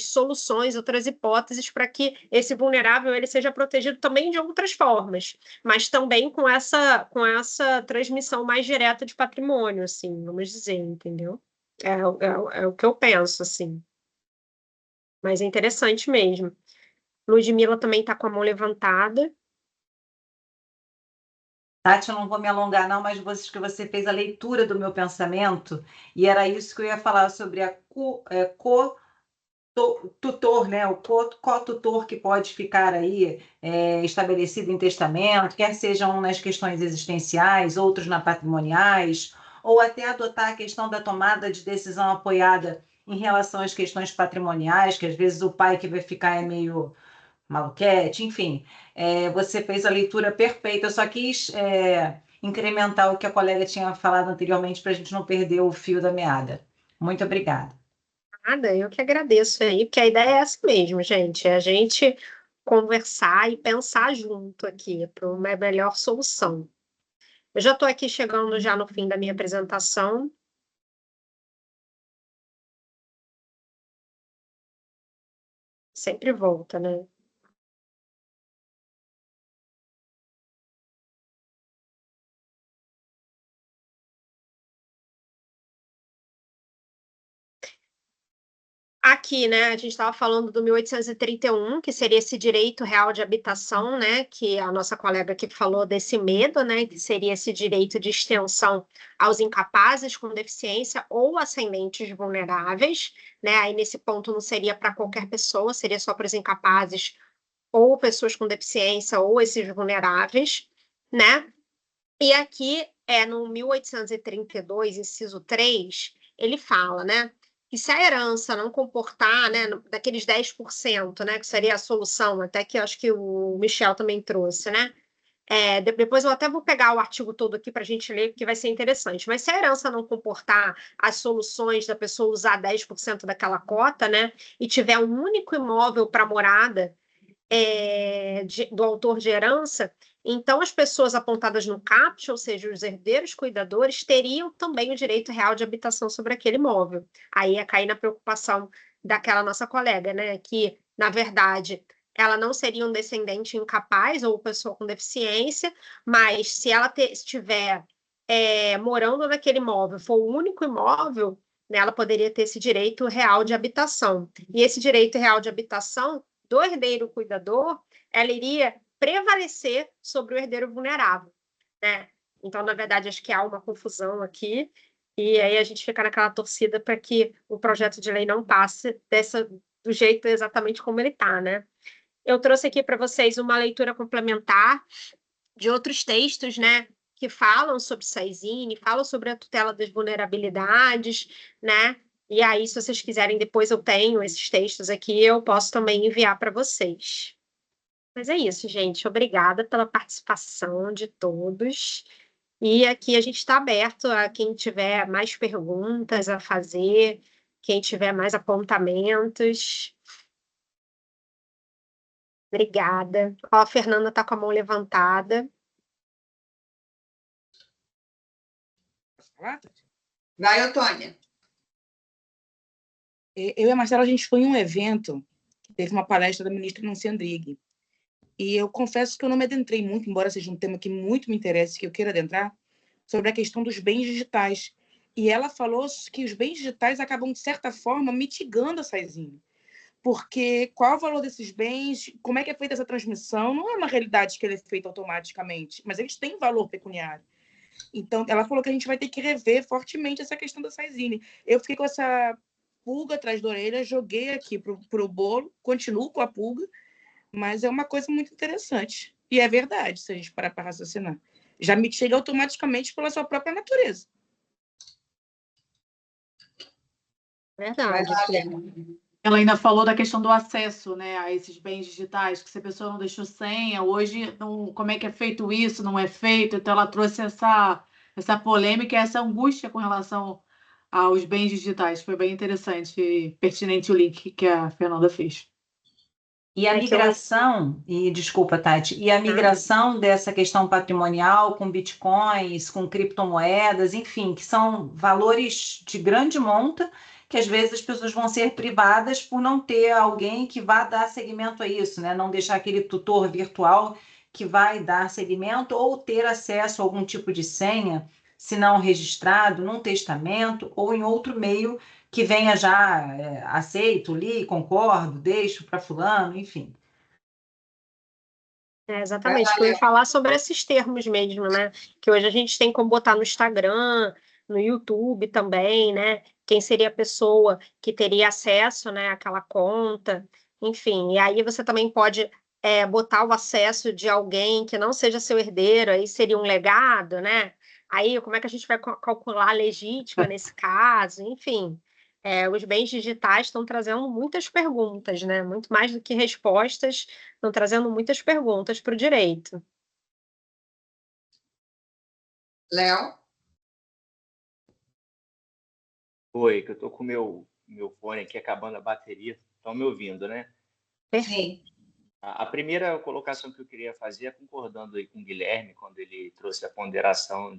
soluções, outras hipóteses para que esse vulnerável ele seja protegido também de outras formas, mas também com essa transmissão mais direta de patrimônio, assim, vamos dizer, entendeu? É o que eu penso, assim. Mas é interessante mesmo. Ludmila também está com a mão levantada. Tati, eu não vou me alongar, não, mas você fez a leitura do meu pensamento, e era isso que eu ia falar sobre a tutor, né? O co-tutor que pode ficar aí estabelecido em testamento, quer sejam nas questões existenciais, outros na patrimoniais, ou até adotar a questão da tomada de decisão apoiada em relação às questões patrimoniais, que às vezes o pai que vai ficar é meio maluquete, enfim. Você fez a leitura perfeita, eu só quis incrementar o que a colega tinha falado anteriormente para a gente não perder o fio da meada. Muito obrigada. Nada, eu que agradeço aí, porque a ideia é essa mesmo, gente, é a gente conversar e pensar junto aqui para uma melhor solução. Eu já estou aqui chegando já no fim da minha apresentação. Sempre volta, né? Aqui, né, a gente estava falando do 1831, que seria esse direito real de habitação, né, que a nossa colega aqui falou desse medo, né, que seria esse direito de extensão aos incapazes com deficiência ou ascendentes vulneráveis, né, aí nesse ponto não seria para qualquer pessoa, seria só para os incapazes ou pessoas com deficiência ou esses vulneráveis, né, e aqui, no 1832, inciso 3, ele fala, né, que se a herança não comportar, né, daqueles 10%, né, que seria a solução, até que eu acho que o Michel também trouxe, né, depois eu até vou pegar o artigo todo aqui para a gente ler, porque vai ser interessante, mas se a herança não comportar as soluções da pessoa usar 10% daquela cota, né, e tiver um único imóvel para morada, do autor de herança, então as pessoas apontadas no CAPT, ou seja, os herdeiros cuidadores, teriam também o direito real de habitação sobre aquele imóvel. Aí ia cair na preocupação daquela nossa colega, né? Que, na verdade, ela não seria um descendente incapaz ou pessoa com deficiência, mas se ela estiver morando naquele imóvel, for o único imóvel, né, ela poderia ter esse direito real de habitação. E esse direito real de habitação do herdeiro cuidador, ela iria prevalecer sobre o herdeiro vulnerável, né? Então, na verdade, acho que há uma confusão aqui, e aí a gente fica naquela torcida para que o projeto de lei não passe do jeito exatamente como ele está, né? Eu trouxe aqui para vocês uma leitura complementar de outros textos, né, que falam sobre Saizine, falam sobre a tutela das vulnerabilidades, né? E aí, se vocês quiserem, depois eu tenho esses textos aqui, eu posso também enviar para vocês. Mas é isso, gente. Obrigada pela participação de todos. E aqui a gente está aberto a quem tiver mais perguntas a fazer, quem tiver mais apontamentos. Obrigada. Ó, a Fernanda está com a mão levantada. Vai, Otônia. Eu e a Marcela, a gente foi em um evento, teve uma palestra da ministra Nancy Andrighi, e eu confesso que eu não me adentrei muito, embora seja um tema que muito me interessa, que eu queira adentrar, sobre a questão dos bens digitais. E ela falou que os bens digitais acabam, de certa forma, mitigando a Saizine. Porque qual é o valor desses bens, como é que é feita essa transmissão, não é uma realidade que ele é feito automaticamente, mas eles têm valor pecuniário. Então, ela falou que a gente vai ter que rever fortemente essa questão da Saizine. Eu fiquei com essa pulga atrás da orelha, joguei aqui pro bolo, continuo com a pulga, mas é uma coisa muito interessante. E é verdade, se a gente parar para raciocinar. Já mitiga automaticamente pela sua própria natureza. Verdade. Ela ainda falou da questão do acesso, né, a esses bens digitais, que se a pessoa não deixou senha, hoje, não, como é que é feito isso, não é feito? Então, ela trouxe essa polêmica e essa angústia com relação aos bens digitais. Foi bem interessante e pertinente o link que a Fernanda fez. E a migração, e desculpa, Tati, e a migração dessa questão patrimonial com bitcoins, com criptomoedas, enfim, que são valores de grande monta, que às vezes as pessoas vão ser privadas por não ter alguém que vá dar seguimento a isso, né? Não deixar aquele tutor virtual que vai dar seguimento ou ter acesso a algum tipo de senha, se não registrado, num testamento ou em outro meio que venha já aceito, li, concordo, deixo para fulano, enfim. Exatamente, eu ia falar sobre esses termos mesmo, né? Que hoje a gente tem como botar no Instagram, no YouTube também, né? Quem seria a pessoa que teria acesso, né, àquela conta, enfim. E aí você também pode botar o acesso de alguém que não seja seu herdeiro, aí seria um legado, né? Aí como é que a gente vai calcular a legítima nesse caso? Enfim. Os bens digitais estão trazendo muitas perguntas, né? Muito mais do que respostas, estão trazendo muitas perguntas para o direito. Léo? Oi, que eu estou com o meu fone aqui acabando a bateria. Estão me ouvindo, né? Sim. A primeira colocação que eu queria fazer é concordando aí com o Guilherme, quando ele trouxe a ponderação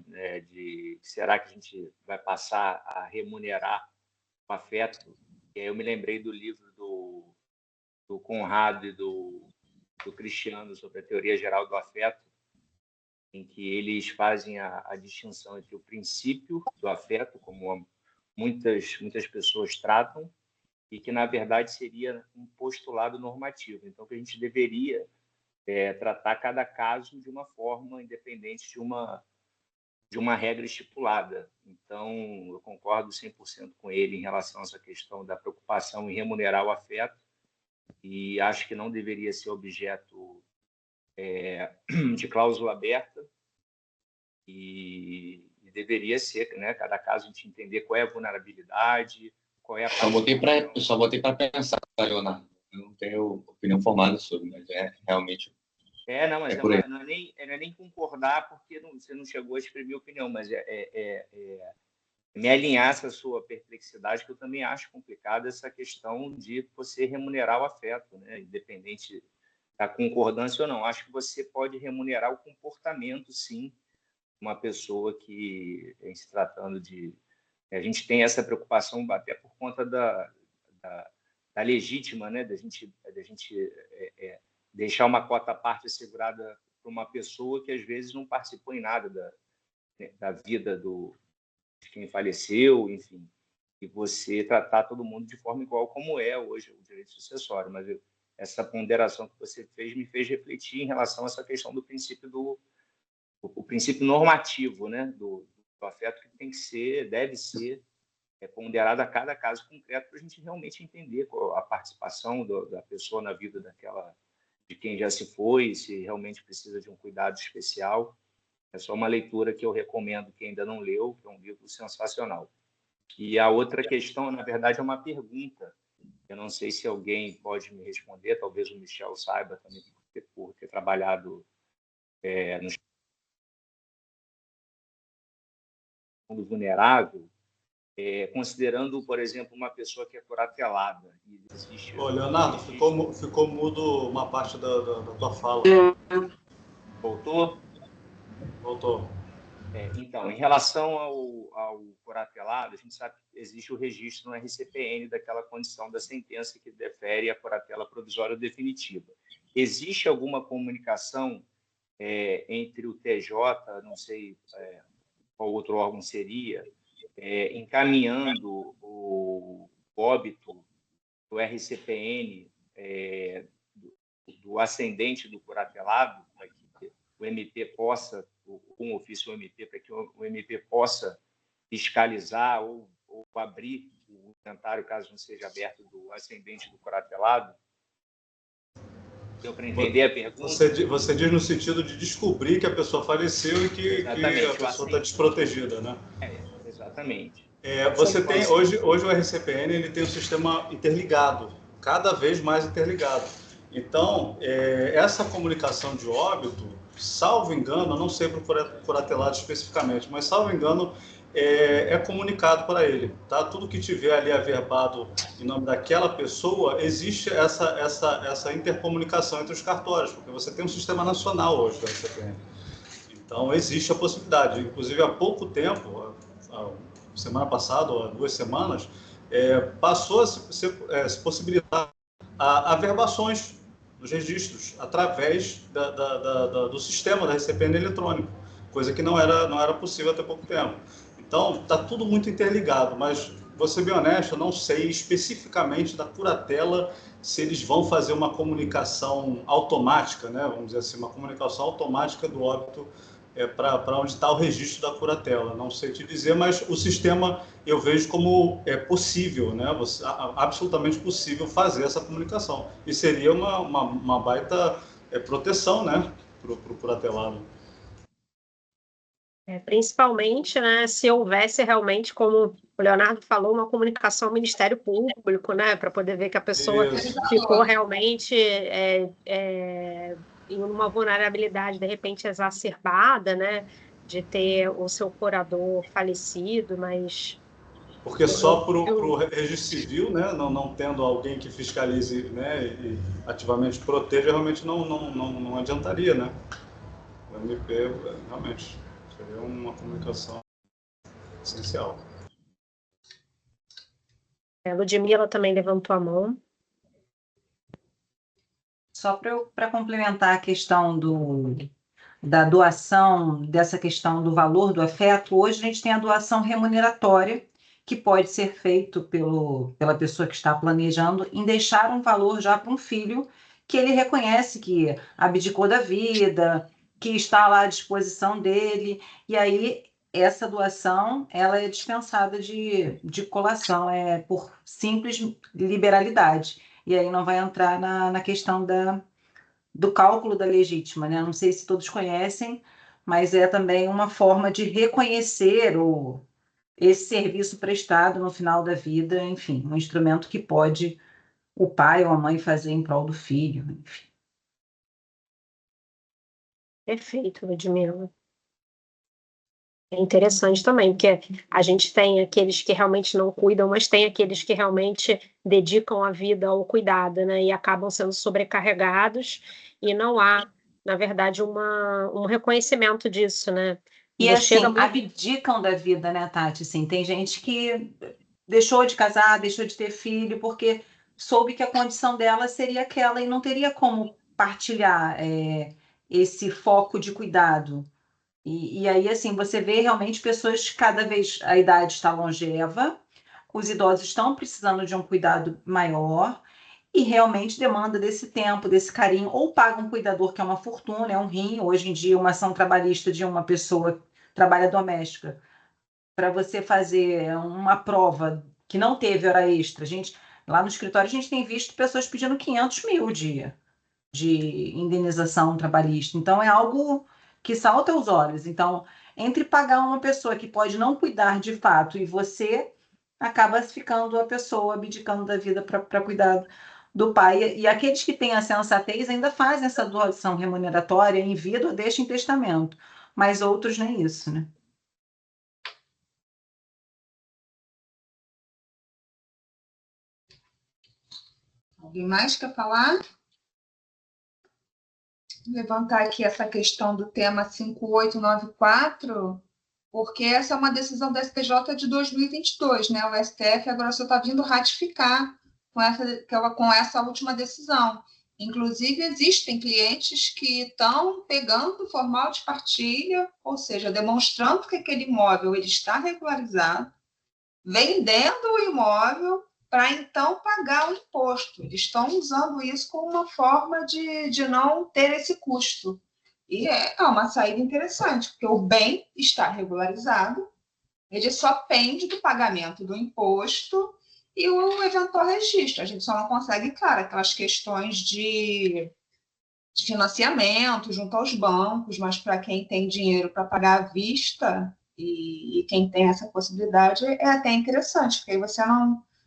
de será que a gente vai passar a remunerar o afeto? E aí eu me lembrei do livro do Conrado e do Cristiano sobre a teoria geral do afeto, em que eles fazem a distinção entre o princípio do afeto, como muitas pessoas tratam, e que, na verdade, seria um postulado normativo. Então, que a gente deveria tratar cada caso de uma forma independente de uma regra estipulada. Então, eu concordo 100% com ele em relação a essa questão da preocupação em remunerar o afeto, e acho que não deveria ser objeto de cláusula aberta, e deveria ser, né, cada caso a gente entender qual é a vulnerabilidade, qual é a... Eu só botei para pensar, Leonardo. Eu não tenho opinião formada sobre, mas realmente... Não, mas não é nem concordar, porque você não chegou a exprimir opinião, mas me alinhar essa sua perplexidade, que eu também acho complicada essa questão de você remunerar o afeto, né? Independente da concordância ou não. Acho que você pode remunerar o comportamento, sim, uma pessoa que, em se tratando de... A gente tem essa preocupação até por conta da legítima, né? Da gente deixar uma cota à parte assegurada para uma pessoa que, às vezes, não participou em nada da vida de quem faleceu, enfim, e você tratar todo mundo de forma igual como é hoje o direito sucessório. Mas essa ponderação que você fez me fez refletir em relação a essa questão do princípio o princípio normativo, né, do afeto, que deve ser ponderado a cada caso concreto, para a gente realmente entender a participação da pessoa na vida de quem já se foi, se realmente precisa de um cuidado especial. É só uma leitura que eu recomendo quem ainda não leu, que é um livro sensacional. E a outra questão, na verdade, é uma pergunta. Eu não sei se alguém pode me responder, talvez o Michel saiba também, por ter trabalhado no mundo vulnerável, considerando, por exemplo, uma pessoa que é curatelada. Leonardo, ficou mudo uma parte da tua fala. Voltou? Voltou. Então, em relação ao curatelado, a gente sabe que existe o registro no RCPN daquela condição da sentença que defere a curatela provisória ou definitiva. Existe alguma comunicação entre o TJ, não sei qual outro órgão seria, encaminhando o óbito do RCPN do ascendente do curatelado, para que o MP possa, com ofício ao MP, para que o MP possa fiscalizar ou abrir o inventário, caso não seja aberto, do ascendente do curatelado? Deu para entender a pergunta? Você diz no sentido de descobrir que a pessoa faleceu e que a pessoa está desprotegida, né? Exatamente. Você tem hoje o RCPN, ele tem um sistema interligado, cada vez mais interligado. Então, essa comunicação de óbito, salvo engano, não sei para o curatelado especificamente, mas salvo engano, é comunicado para ele, tá? Tudo que tiver ali averbado em nome daquela pessoa, existe essa intercomunicação entre os cartórios, porque você tem um sistema nacional hoje do RCPN. Então, existe a possibilidade. Inclusive, há pouco tempo, semana passada, ou há 2 semanas, passou a se possibilitar averbações dos registros através do sistema da RCPN eletrônico, coisa que não era possível até pouco tempo. Então, está tudo muito interligado, mas, vou ser bem honesto, eu não sei especificamente da curatela se eles vão fazer uma comunicação automática, né? Vamos dizer assim, uma comunicação automática do óbito para onde está o registro da curatela. Não sei te dizer, mas o sistema eu vejo como possível, né? Absolutamente possível fazer essa comunicação. E seria uma baita proteção, né, para o curatelado. Principalmente, né, se houvesse realmente, como o Leonardo falou, uma comunicação ao Ministério Público, né, para poder ver que a pessoa ficou realmente em uma vulnerabilidade, de repente, exacerbada, né, de ter o seu curador falecido, mas... Porque só para o registro civil, né, não tendo alguém que fiscalize, né, e ativamente proteja, realmente não adiantaria, né? O MP, realmente... seria uma comunicação essencial. A Ludmila também levantou a mão. Só para complementar a questão da doação, dessa questão do valor do afeto, hoje a gente tem a doação remuneratória, que pode ser feito pela pessoa que está planejando em deixar um valor já para um filho que ele reconhece que abdicou da vida, que está lá à disposição dele, e aí essa doação ela é dispensada de colação, é por simples liberalidade. E aí não vai entrar na questão do cálculo da legítima, né? Não sei se todos conhecem, mas é também uma forma de reconhecer esse serviço prestado no final da vida, enfim, um instrumento que pode o pai ou a mãe fazer em prol do filho, enfim. Perfeito, Ludmila. É interessante também, porque a gente tem aqueles que realmente não cuidam, mas tem aqueles que realmente dedicam a vida ao cuidado, né? E acabam sendo sobrecarregados, e não há, na verdade, um reconhecimento disso, né? E Não chega assim, muito... abdicam da vida, né, Tati? Assim, tem gente que deixou de casar, deixou de ter filho, porque soube que a condição dela seria aquela e não teria como partilhar esse foco de cuidado. E aí, assim, você vê realmente pessoas, cada vez a idade está longeva, os idosos estão precisando de um cuidado maior e realmente demanda desse tempo, desse carinho, ou paga um cuidador, que é uma fortuna, é um rim, hoje em dia uma ação trabalhista de uma pessoa que trabalha doméstica, para você fazer uma prova que não teve hora extra. Lá no escritório a gente tem visto pessoas pedindo 500 mil de indenização trabalhista. Então, é algo que salta aos olhos. Então, entre pagar uma pessoa que pode não cuidar de fato e você acaba ficando a pessoa abdicando da vida para cuidar do pai. E aqueles que têm a sensatez ainda fazem essa doação remuneratória em vida ou deixam em testamento. Mas outros nem isso, né? Alguém mais quer falar? Vou levantar aqui essa questão do tema 5894, porque essa é uma decisão da STJ de 2022, né? O STF agora só está vindo ratificar com essa última decisão. Inclusive, existem clientes que estão pegando o formal de partilha, ou seja, demonstrando que aquele imóvel ele está regularizado, vendendo o imóvel para então pagar o imposto. Eles estão usando isso como uma forma de não ter esse custo. E é uma saída interessante, porque o bem está regularizado, ele só pende do pagamento do imposto e o eventual registro. A gente só não consegue, claro, aquelas questões de financiamento junto aos bancos, mas para quem tem dinheiro para pagar à vista e quem tem essa possibilidade, é até interessante, porque aí você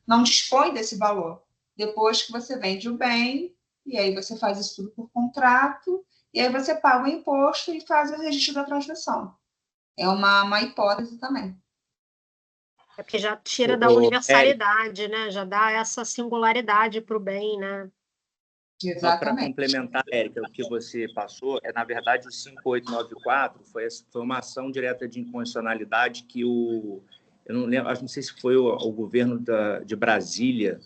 não dispõe desse valor. Depois que você vende o bem, e aí você faz isso tudo por contrato, e aí você paga o imposto e faz o registro da transmissão. É uma hipótese também. É porque já tira da universalidade, né? Já dá essa singularidade para o bem, né? Só para complementar, Érica, o que você passou, na verdade, o 5894 foi uma ação direta de inconstitucionalidade que eu não lembro, não sei se foi o governo de Brasília,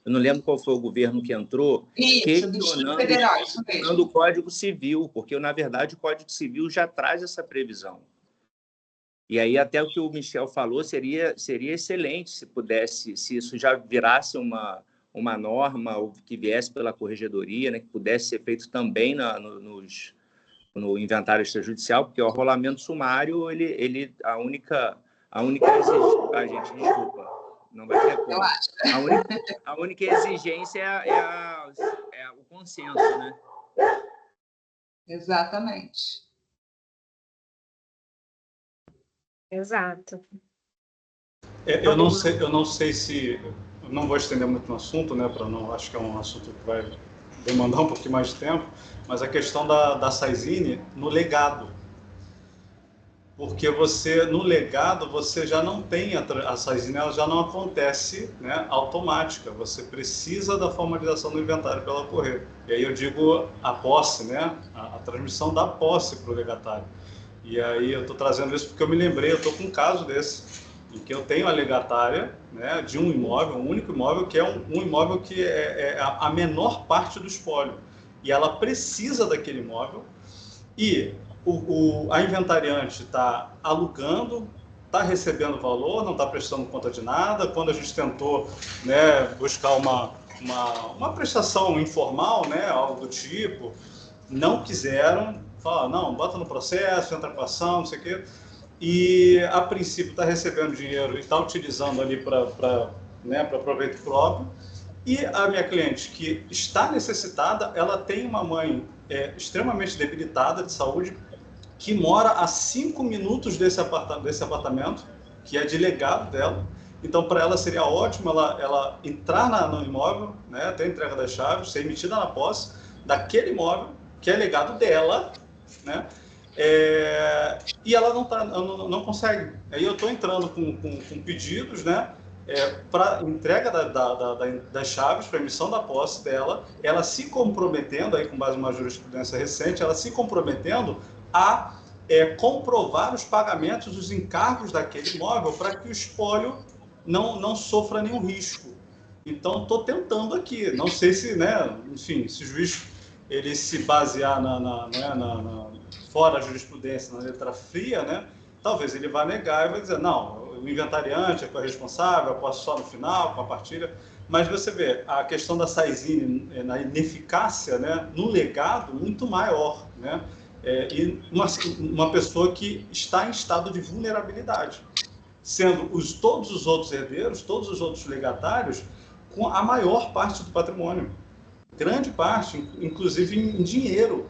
eu não lembro qual foi o governo que entrou, questionando o Código Civil, porque, na verdade, o Código Civil já traz essa previsão. E aí, até o que o Michel falou, seria excelente se isso já virasse uma norma ou que viesse pela corregedoria, né, que pudesse ser feito também no inventário extrajudicial, porque o arrolamento sumário, a única exigência... gente, desculpa, não vai ter como. A única exigência é o consenso, né? Exatamente. Exato. Eu não sei se... Eu não vou estender muito no assunto, né? Acho que é um assunto que vai demandar um pouquinho mais de tempo, mas a questão da SAISINE no legado. Porque no legado, você já não tem a SAISINE, ela já não acontece, né, automática. Você precisa da formalização do inventário para ela ocorrer. E aí eu digo a posse, né? A transmissão da posse para o legatário. E aí eu estou trazendo isso porque eu me lembrei, eu estou com um caso desse, em que eu tenho a legatária, né, de um imóvel, um único imóvel, que é um imóvel que é a menor parte do espólio. E ela precisa daquele imóvel e a inventariante está alugando está recebendo valor, não está prestando conta de nada. Quando a gente tentou, né, buscar uma prestação informal, né, algo do tipo, não quiseram, falaram, não, bota no processo, entra com ação, não sei o quê. E, a princípio, está recebendo dinheiro e está utilizando ali para proveito próprio. E a minha cliente, que está necessitada, ela tem uma mãe extremamente debilitada de saúde, que mora a 5 minutos desse apartamento, que é de legado dela. Então, para ela seria ótimo ela entrar no imóvel, né, ter a entrega das chaves, ser emitida na posse daquele imóvel, que é legado dela, né? E ela não consegue. Aí eu estou entrando com pedidos, né, para entrega das chaves, para emissão da posse dela, ela se comprometendo, aí com base numa jurisprudência recente, ela se comprometendo a comprovar os pagamentos dos encargos daquele imóvel para que o espólio não sofra nenhum risco. Então, estou tentando aqui. Não sei se, né, enfim, se o juiz ele se basear fora a jurisprudência, na letra fria, né, talvez ele vá negar e vai dizer, não, o inventariante é responsável, eu posso só no final, com a partilha. Mas você vê, a questão da SAISINE na ineficácia, né, no legado, muito maior, né? E uma pessoa que está em estado de vulnerabilidade, sendo todos os outros herdeiros, todos os outros legatários, com a maior parte do patrimônio, grande parte, inclusive em dinheiro,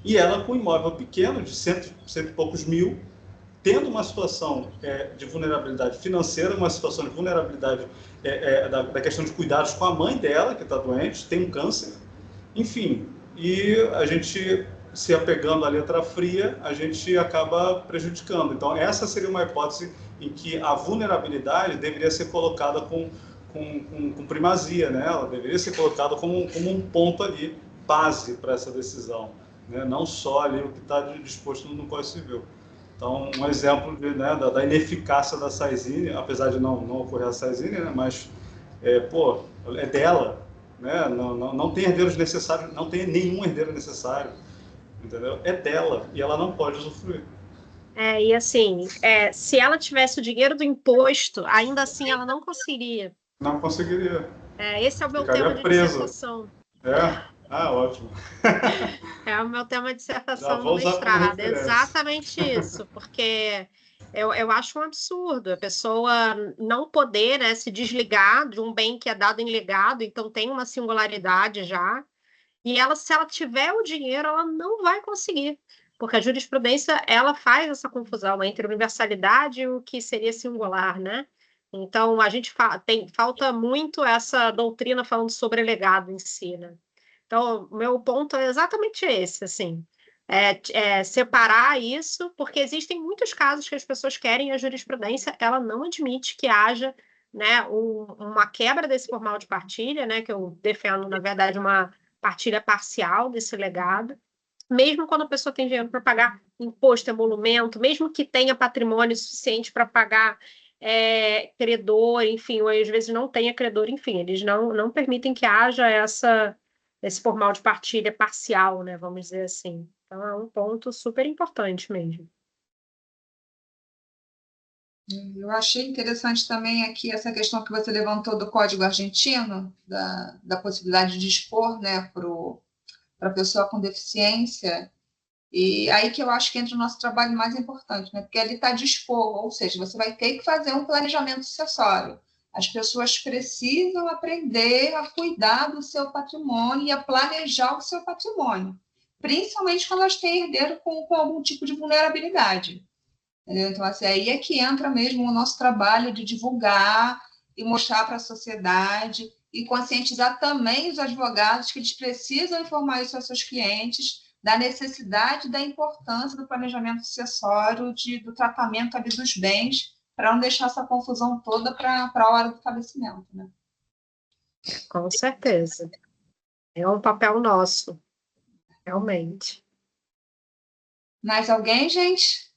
e ela com um imóvel pequeno, de cento e poucos mil, tendo uma situação de vulnerabilidade financeira, uma situação de vulnerabilidade da questão de cuidados com a mãe dela, que está doente, tem um câncer, enfim, e a gente, se apegando à letra fria, a gente acaba prejudicando. Então, essa seria uma hipótese em que a vulnerabilidade deveria ser colocada com primazia, né? Ela deveria ser colocada como um ponto ali, base para essa decisão, né? Não só ali o que está disposto no Código Civil. Então, um exemplo da ineficácia da SAISINE, apesar de não ocorrer a SAISINE, né? Mas, é dela, né? Não tem herdeiros necessários, não tem nenhum herdeiro necessário, entendeu? É dela e ela não pode usufruir. E assim, se ela tivesse o dinheiro do imposto, ainda assim ela não conseguiria. Não conseguiria. Esse é o meu Ficaria tema de preso. dissertação. Ótimo. É o meu tema de dissertação vou no usar como mestrado. referência. Exatamente isso, porque eu acho um absurdo a pessoa não poder, né, se desligar de um bem que é dado em legado, então tem uma singularidade já, e se ela tiver o dinheiro, ela não vai conseguir, porque a jurisprudência ela faz essa confusão entre universalidade e o que seria singular, né? Então, a gente falta muito essa doutrina falando sobre legado em si, né? Então, o meu ponto é exatamente esse, assim, separar isso, porque existem muitos casos que as pessoas querem, a jurisprudência, ela não admite que haja, né, uma quebra desse formal de partilha, né, que eu defendo, na verdade, uma partilha parcial desse legado, mesmo quando a pessoa tem dinheiro para pagar imposto, emolumento, mesmo que tenha patrimônio suficiente para pagar credor, enfim, ou às vezes não tenha credor, enfim, eles não permitem que haja esse formal de partilha parcial, né, vamos dizer assim. Então, é um ponto super importante mesmo. Eu achei interessante também aqui essa questão que você levantou do Código Argentino, da possibilidade de expor, né, para a pessoa com deficiência. E aí que eu acho que entra o nosso trabalho mais importante, né? Porque ele está dispor, ou seja, você vai ter que fazer um planejamento sucessório. As pessoas precisam aprender a cuidar do seu patrimônio e a planejar o seu patrimônio, principalmente quando elas têm herdeiro com algum tipo de vulnerabilidade. Entendeu? Então, assim, aí é que entra mesmo o nosso trabalho de divulgar e mostrar para a sociedade e conscientizar também os advogados que eles precisam informar isso aos seus clientes, da necessidade e da importância do planejamento sucessório, do tratamento ali dos bens, para não deixar essa confusão toda para a hora do falecimento, né? Com certeza. É um papel nosso, realmente. Mais alguém, gente?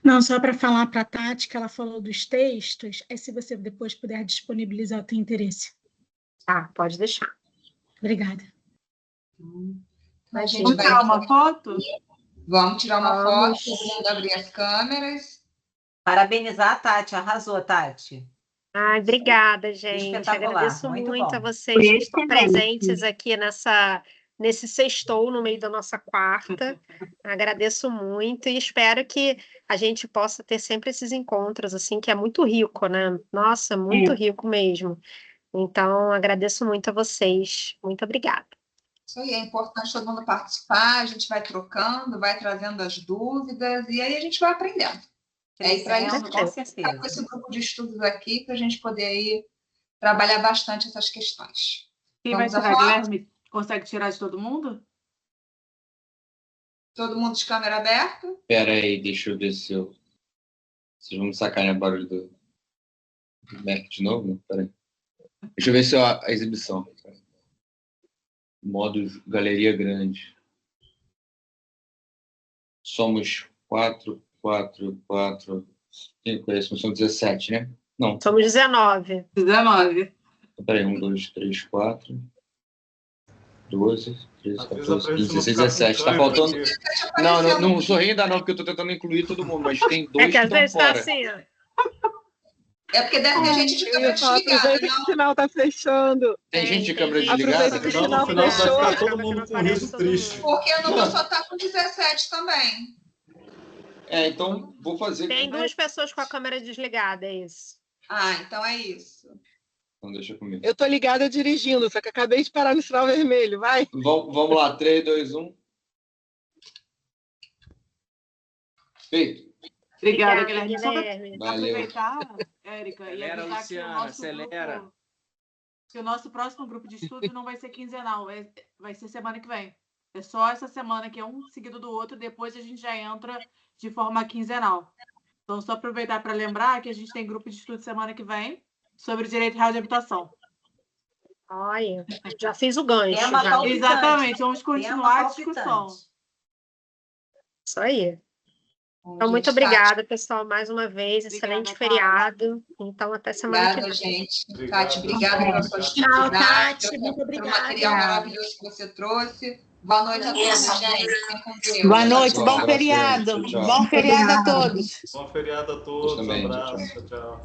Não, só para falar para a Tati, que ela falou dos textos, se você depois puder disponibilizar o teu interesse. Pode deixar. Obrigada. A gente Vamos tirar uma foto? Vamos tirar uma foto, todo mundo abrir as câmeras. Parabenizar a Tati, arrasou, Tati. Ai, obrigada, gente. Espetacular, Agradeço muito muito bom. a vocês que estão presentes aqui nesse sextou no meio da nossa quarta. Agradeço muito e espero que a gente possa ter sempre esses encontros, assim, que é muito rico, né? Nossa, muito rico mesmo. Então, agradeço muito a vocês. Muito obrigada. Isso aí, é importante todo mundo participar, a gente vai trocando, vai trazendo as dúvidas, e aí a gente vai aprendendo. É para isso Com que eu certeza. com esse grupo de estudos aqui, para a gente poder aí trabalhar bastante essas questões. Quem vai Vamos à tirar? foto? Guilherme, consegue tirar de todo mundo? Todo mundo de câmera aberta? Pera aí, deixa eu ver se eu... Vocês vão me sacanear o barulho do Mac de novo? Né? Pera aí. Deixa eu ver se a exibição. Modo galeria grande. Somos 4, 5, são 17, né? Não. Somos 19. 19. Peraí, 1, 2, 3, 4, 12, 13, Avisa 14, pra gente 15, não 16, ficar 17. Tá com faltando. câmera, Não sorri ainda não, porque eu tô tentando incluir todo mundo, mas tem É dois que que às estão vezes está fora. assim, ó. É porque deve ter gente de Eu câmera ia falar, desligada, aproveita que não? o sinal tá fechando. Tem gente de câmera gente. desligada? Aproveita que o Senão, no sinal final vai fechou. ficar Acaba todo que mundo não com um aparece riso todo triste. mundo. Porque eu não vou só estar com 17 também. Então vou fazer. Tem 2 pessoas com a câmera desligada, é isso. Ah, então é isso. Então deixa comigo. Eu tô ligada dirigindo, só que acabei de parar no sinal vermelho, vai. Vamos lá, 3, 2, 1. Feito. Obrigada, Obrigada, Guilherme. Só para Guilherme. Valeu. aproveitar, Érica, e Acelera, avisar que o Luciana, nosso acelera. grupo, que o nosso próximo grupo de estudo não vai ser quinzenal, vai ser semana que vem. É só essa semana que é um seguido do outro, depois a gente já entra de forma quinzenal. Então, só aproveitar para lembrar que a gente tem grupo de estudo semana que vem sobre direito real de habitação. Olha, já fiz o gancho. Tema Já. palpitante. Exatamente, vamos continuar a Tema discussão. palpitante. Isso aí. Então, Gente, muito obrigada, pessoal, mais uma vez. Excelente Tati. feriado. Então, até semana que Obrigada, vem. gente. Obrigado, Tati, obrigada pessoal. pela sua Tchau, disponibilidade, Tati. Muito pelo obrigada. material maravilhoso que você trouxe. Boa noite a todos, gente. Fiquem com Deus. Boa noite, Tchau, bom tchau. feriado. Tchau, tchau. Bom feriado a todos. Bom feriado a todos. também, Um tchau, abraço. Tchau.